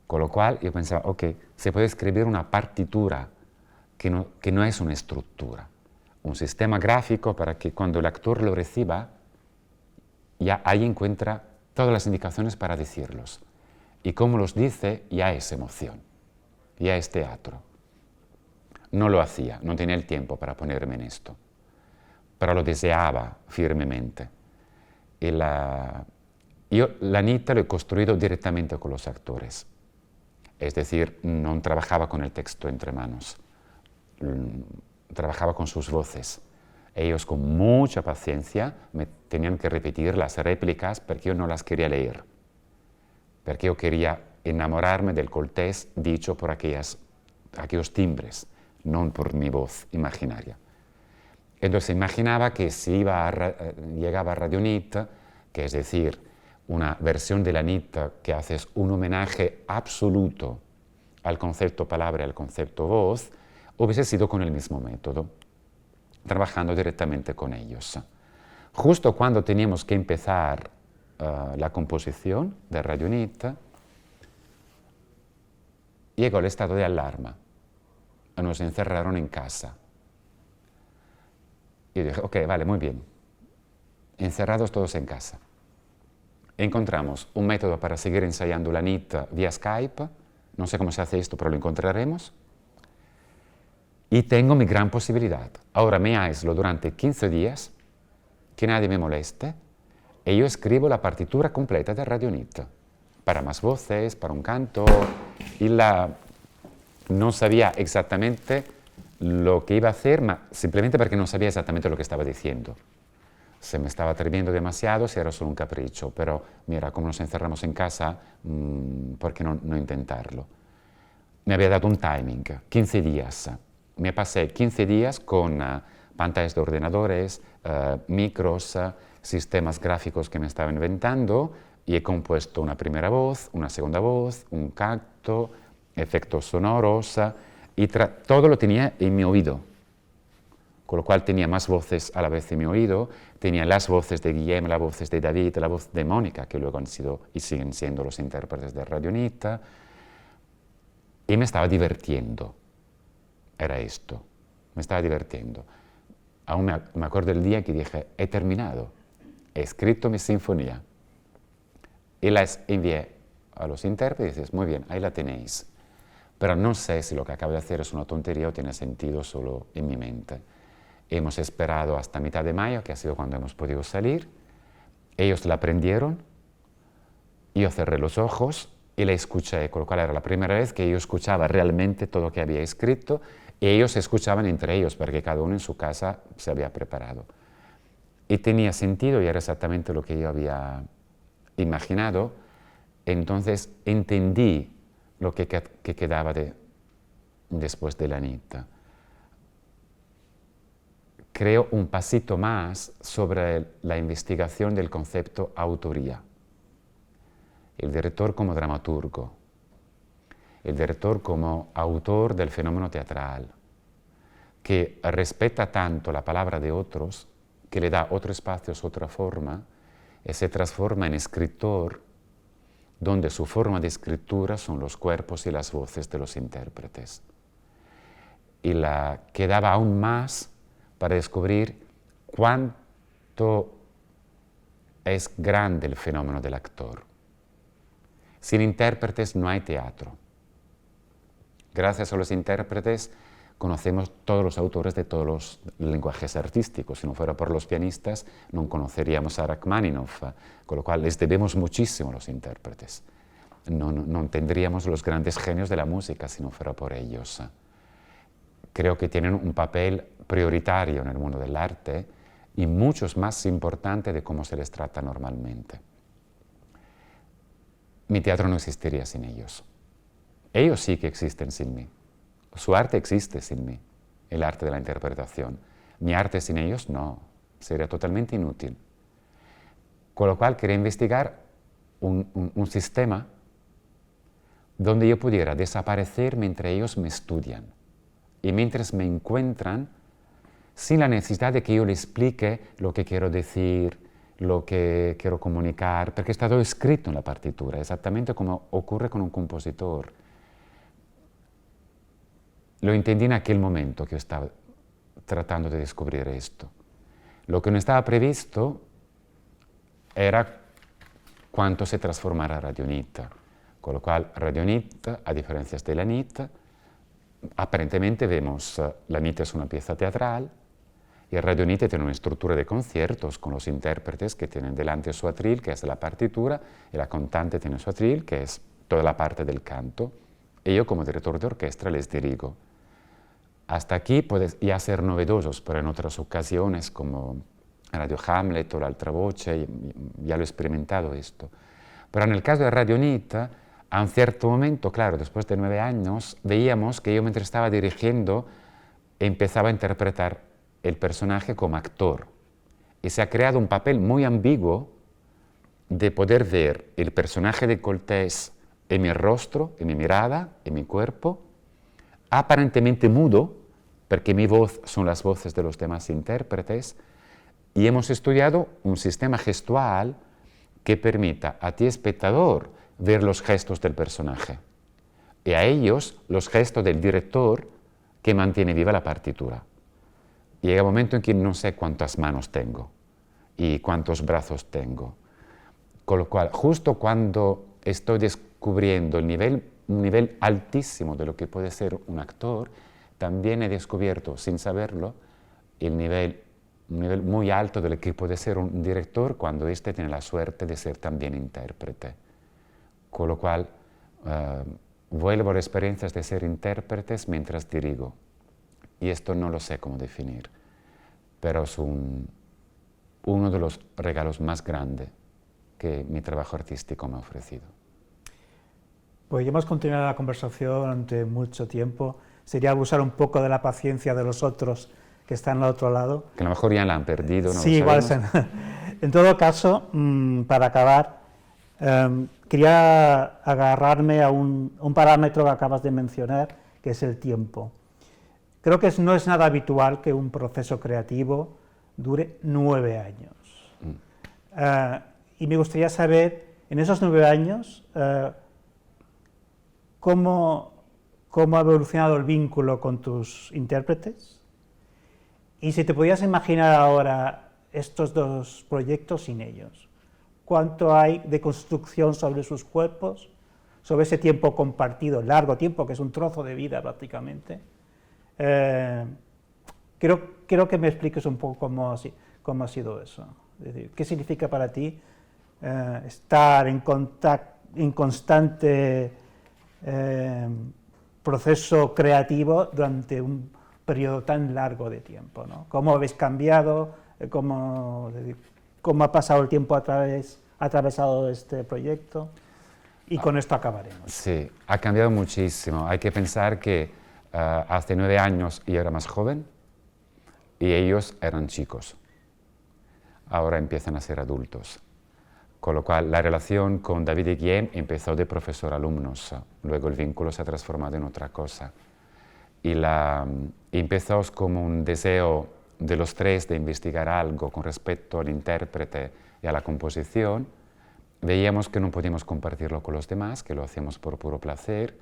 Con lo cual yo pensaba, ok, se puede escribir una partitura que no es una estructura, un sistema gráfico para que cuando el actor lo reciba, ya ahí encuentra todas las indicaciones para decirlos. Y como los dice, ya es emoción, ya es teatro. No lo hacía, no tenía el tiempo para ponerme en esto, pero lo deseaba firmemente. Yo la NIT lo he construido directamente con los actores, es decir, no trabajaba con el texto entre manos, trabajaba con sus voces. Ellos con mucha paciencia me tenían que repetir las réplicas porque yo no las quería leer, porque yo quería enamorarme del coltés dicho por aquellos timbres, no por mi voz imaginaria. Entonces imaginaba que si llegaba a Radio NIT, que es decir, una versión de la NIT que haces un homenaje absoluto al concepto palabra y al concepto voz, hubiese sido con el mismo método, trabajando directamente con ellos. Justo cuando teníamos que empezar la composición de Radio NIT, llegó el estado de alarma. Nos encerraron en casa. Y dije, ok, vale, muy bien. Encerrados todos en casa. Encontramos un método para seguir ensayando la NIT vía Skype. No sé cómo se hace esto, pero lo encontraremos. Y tengo mi gran posibilidad. Ahora me aíslo durante 15 días, que nadie me moleste, y yo escribo la partitura completa de Radio NIT. Para más voces, para un canto, y no sabía exactamente lo que iba a hacer, simplemente porque no sabía exactamente lo que estaba diciendo. Se me estaba atreviendo demasiado, si era solo un capricho, pero mira, como nos encerramos en casa, ¿por qué no intentarlo? Me había dado un timing, 15 días, me pasé 15 días con pantallas de ordenadores, micros, sistemas gráficos que me estaba inventando y he compuesto una primera voz, una segunda voz, un canto, efectos sonoros y todo lo tenía en mi oído. Con lo cual tenía más voces a la vez en mi oído, tenía las voces de Guillem, las voces de David, la voz de Mónica, que luego han sido y siguen siendo los intérpretes de Radio Nit, y me estaba divirtiendo. Era esto, me estaba divirtiendo. Aún me acuerdo del día que dije, he terminado, he escrito mi sinfonía, y las envié a los intérpretes y dices, muy bien, ahí la tenéis. Pero no sé si lo que acabo de hacer es una tontería o tiene sentido solo en mi mente. Hemos esperado hasta mitad de mayo, que ha sido cuando hemos podido salir. Ellos la aprendieron, yo cerré los ojos y la escuché, con lo cual era la primera vez que yo escuchaba realmente todo lo que había escrito y ellos se escuchaban entre ellos, porque cada uno en su casa se había preparado. Y tenía sentido y era exactamente lo que yo había imaginado. Entonces entendí lo que quedaba después de la Nit. Creo un pasito más sobre la investigación del concepto autoría. El director como dramaturgo, el director como autor del fenómeno teatral, que respeta tanto la palabra de otros, que le da otro espacio, otra forma, y se transforma en escritor, donde su forma de escritura son los cuerpos y las voces de los intérpretes. Y la quedaba aún más para descubrir cuánto es grande el fenómeno del actor. Sin intérpretes no hay teatro. Gracias a los intérpretes conocemos todos los autores de todos los lenguajes artísticos. Si no fuera por los pianistas, no conoceríamos a Rachmaninoff, con lo cual les debemos muchísimo a los intérpretes. No tendríamos los grandes genios de la música si no fuera por ellos. Creo que tienen un papel prioritario en el mundo del arte y muchos más importante de cómo se les trata normalmente. Mi teatro no existiría sin ellos. Ellos sí que existen sin mí. Su arte existe sin mí, el arte de la interpretación. Mi arte sin ellos no, sería totalmente inútil. Con lo cual quería investigar un sistema donde yo pudiera desaparecer mientras ellos me estudian y mientras me encuentran sin la necesidad de que yo les explique lo que quiero decir, lo que quiero comunicar, porque está todo escrito en la partitura, exactamente como ocurre con un compositor. Lo entendí en aquel momento que yo estaba tratando de descubrir esto. Lo que no estaba previsto era cuánto se transformara Radio Nit, con lo cual Radio Nit, a diferencia de la Nit, aparentemente vemos, la Nit es una pieza teatral y el Radio Nit tiene una estructura de conciertos con los intérpretes que tienen delante su atril, que es la partitura, y la cantante tiene su atril, que es toda la parte del canto, y yo como director de orquesta les dirigo. Hasta aquí puede ya ser novedosos, pero en otras ocasiones, como Radio Hamlet o la Altra Voce, ya lo he experimentado esto. Pero en el caso de Radio Nit, a un cierto momento, claro, después de 9 años, veíamos que yo mientras estaba dirigiendo empezaba a interpretar el personaje como actor. Y se ha creado un papel muy ambiguo de poder ver el personaje de Coltés en mi rostro, en mi mirada, en mi cuerpo, aparentemente mudo, porque mi voz son las voces de los demás intérpretes, y hemos estudiado un sistema gestual que permita a ti, espectador, ver los gestos del personaje, y a ellos los gestos del director que mantiene viva la partitura. Llega un momento en que no sé cuántas manos tengo y cuántos brazos tengo, con lo cual, justo cuando estoy descubriendo un nivel altísimo de lo que puede ser un actor, también he descubierto, sin saberlo, un nivel muy alto de lo que puede ser un director cuando éste tiene la suerte de ser también intérprete. Con lo cual, vuelvo a las experiencias de ser intérpretes mientras dirigo. Y esto no lo sé cómo definir, pero es uno de los regalos más grandes que mi trabajo artístico me ha ofrecido. Podríamos continuar la conversación durante mucho tiempo. sería abusar un poco de la paciencia de los otros que están al otro lado. Que a lo mejor ya la han perdido, ¿no? Sí, igual. En todo caso, para acabar, quería agarrarme a un parámetro que acabas de mencionar, que es el tiempo. Creo que no es nada habitual que un proceso creativo dure 9 años. Y me gustaría saber, en esos 9 años, cómo ha evolucionado el vínculo con tus intérpretes, y si te podías imaginar ahora estos dos proyectos sin ellos. ¿Cuánto hay de construcción sobre sus cuerpos, sobre ese tiempo compartido, largo tiempo, que es un trozo de vida prácticamente? Quiero que me expliques un poco cómo ha sido eso. Es decir, ¿qué significa para ti estar en constante proceso creativo durante un periodo tan largo de tiempo, ¿no? ¿Cómo habéis cambiado? ¿Cómo ha pasado el tiempo atravesado este proyecto? Y con esto acabaremos. Sí, ha cambiado muchísimo. Hay que pensar que hace 9 años yo era más joven y ellos eran chicos. Ahora empiezan a ser adultos. Con lo cual, la relación con David y Guillem empezó de profesor-alumnos. Luego el vínculo se ha transformado en otra cosa. Y empezó como un deseo de los tres de investigar algo con respecto al intérprete y a la composición. Veíamos que no podíamos compartirlo con los demás, que lo hacíamos por puro placer.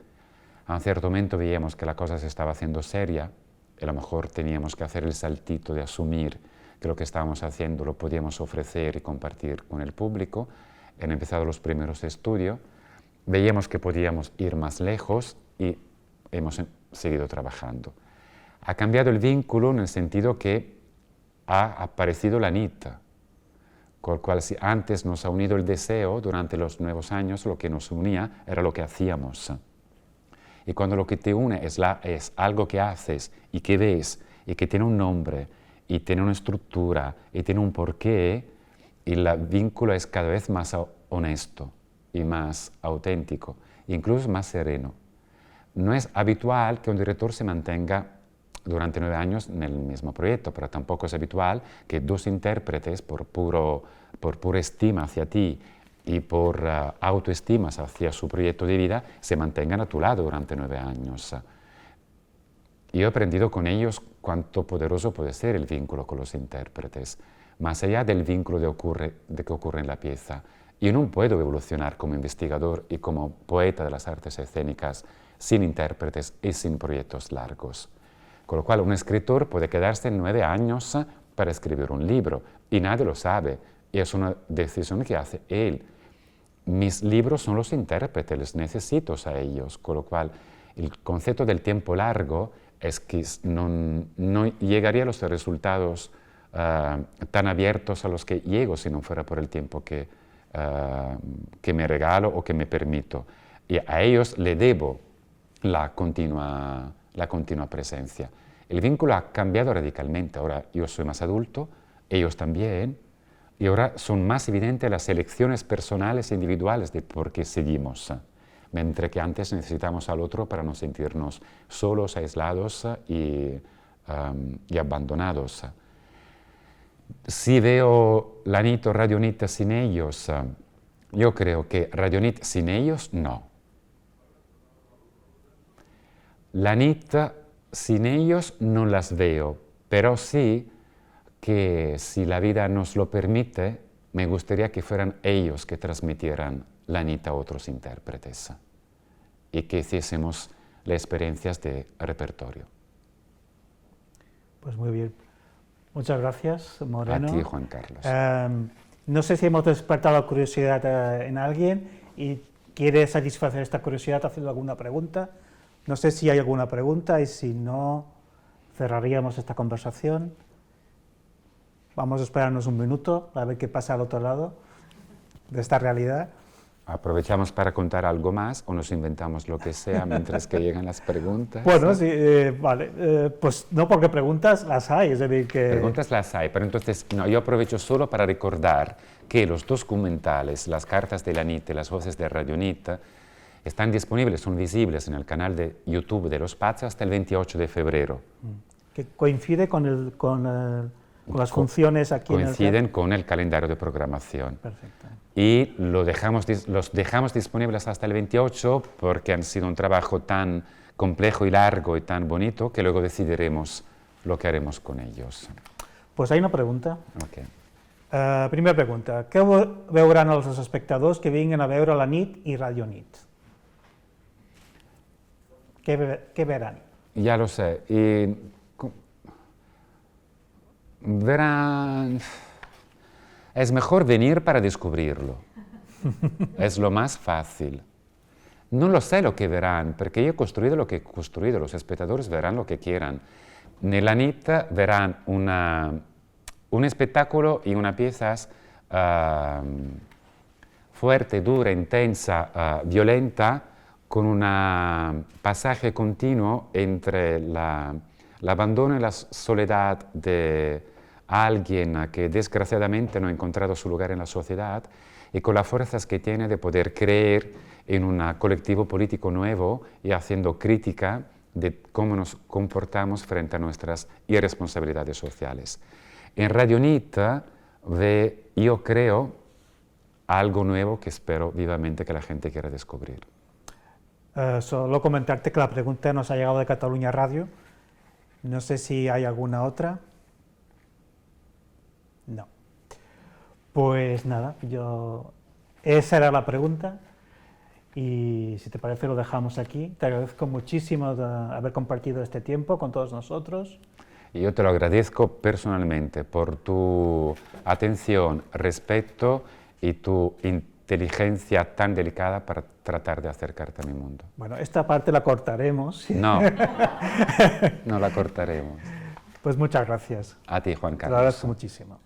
A un cierto momento veíamos que la cosa se estaba haciendo seria y a lo mejor teníamos que hacer el saltito de asumir que lo que estábamos haciendo lo podíamos ofrecer y compartir con el público. Han empezado los primeros estudios, veíamos que podíamos ir más lejos y hemos seguido trabajando. Ha cambiado el vínculo en el sentido que ha aparecido la NIT, con lo cual si antes nos ha unido el deseo, durante los nuevos años lo que nos unía era lo que hacíamos. Y cuando lo que te une es algo que haces y que ves y que tiene un nombre y tiene una estructura y tiene un porqué, y el vínculo es cada vez más honesto y más auténtico, incluso más sereno. No es habitual que un director se mantenga durante 9 años en el mismo proyecto, pero tampoco es habitual que 2 intérpretes, por pura estima hacia ti y por autoestima hacia su proyecto de vida, se mantengan a tu lado durante 9 años. Yo he aprendido con ellos cuánto poderoso puede ser el vínculo con los intérpretes, más allá del vínculo de que ocurre en la pieza. Yo no puedo evolucionar como investigador y como poeta de las artes escénicas sin intérpretes y sin proyectos largos. Con lo cual, un escritor puede quedarse 9 años para escribir un libro y nadie lo sabe, y es una decisión que hace él. Mis libros son los intérpretes, les necesito a ellos, con lo cual el concepto del tiempo largo es que no llegaría a los resultados tan abiertos a los que llego si no fuera por el tiempo que me regalo o que me permito. Y a ellos le debo la continua presencia. El vínculo ha cambiado radicalmente. Ahora yo soy más adulto, ellos también, y ahora son más evidentes las elecciones personales e individuales de por qué seguimos, mientras que antes necesitamos al otro para no sentirnos solos, aislados y abandonados. Si veo la NIT o Radio NIT sin ellos, yo creo que Radio NIT sin ellos, no. La NIT sin ellos no las veo, pero sí que si la vida nos lo permite, me gustaría que fueran ellos que transmitieran la NIT a otros intérpretes y que hiciésemos las experiencias de repertorio. Pues muy bien. Muchas gracias, Moreno. A ti, Juan Carlos. No sé si hemos despertado curiosidad en alguien y quiere satisfacer esta curiosidad haciendo alguna pregunta. No sé si hay alguna pregunta y si no, cerraríamos esta conversación. Vamos a esperarnos un minuto a ver qué pasa al otro lado de esta realidad. ¿Aprovechamos para contar algo más o nos inventamos lo que sea mientras que llegan las preguntas? Bueno, sí, vale. Pues no, porque preguntas las hay, es decir que... Preguntas las hay, pero entonces no, yo aprovecho solo para recordar que los documentales, las cartas de la NIT y las voces de Radio NIT, Están disponibles, son visibles en el canal de YouTube de Lo Spazio hasta el 28 de febrero. Que coincide con las funciones aquí en el Coinciden con el calendario de programación. Perfecto. Y los dejamos disponibles hasta el 28 porque han sido un trabajo tan complejo y largo y tan bonito que luego decidiremos lo que haremos con ellos. Pues hay una pregunta. Okay. Primera pregunta. Què veuran els espectadors que vinguin a veure la nit i Radio Nit? Què veran? Ya lo sé. Y verán, es mejor venir para descubrirlo. Es lo más fácil. No lo sé lo que verán, porque yo he construido lo que he construido. Los espectadores verán lo que quieran. Nella NIT verán un espectáculo y una pieza fuerte, dura, intensa, violenta, con un pasaje continuo entre el abandono y la soledad de alguien que desgraciadamente no ha encontrado su lugar en la sociedad y con las fuerzas que tiene de poder creer en un colectivo político nuevo y haciendo crítica de cómo nos comportamos frente a nuestras irresponsabilidades sociales. En Radio NIT yo creo algo nuevo que espero vivamente que la gente quiera descubrir. Solo comentarte que la pregunta nos ha llegado de Cataluña Radio. No sé si hay alguna otra. No. Pues nada, esa era la pregunta y si te parece lo dejamos aquí. Te agradezco muchísimo de haber compartido este tiempo con todos nosotros. Y yo te lo agradezco personalmente por tu atención, respeto y tu inteligencia tan delicada para tratar de acercarte a mi mundo. Bueno, esta parte la cortaremos. No, no la cortaremos. Pues muchas gracias. A ti, Juan Te Carlos. lo agradezco muchísimo.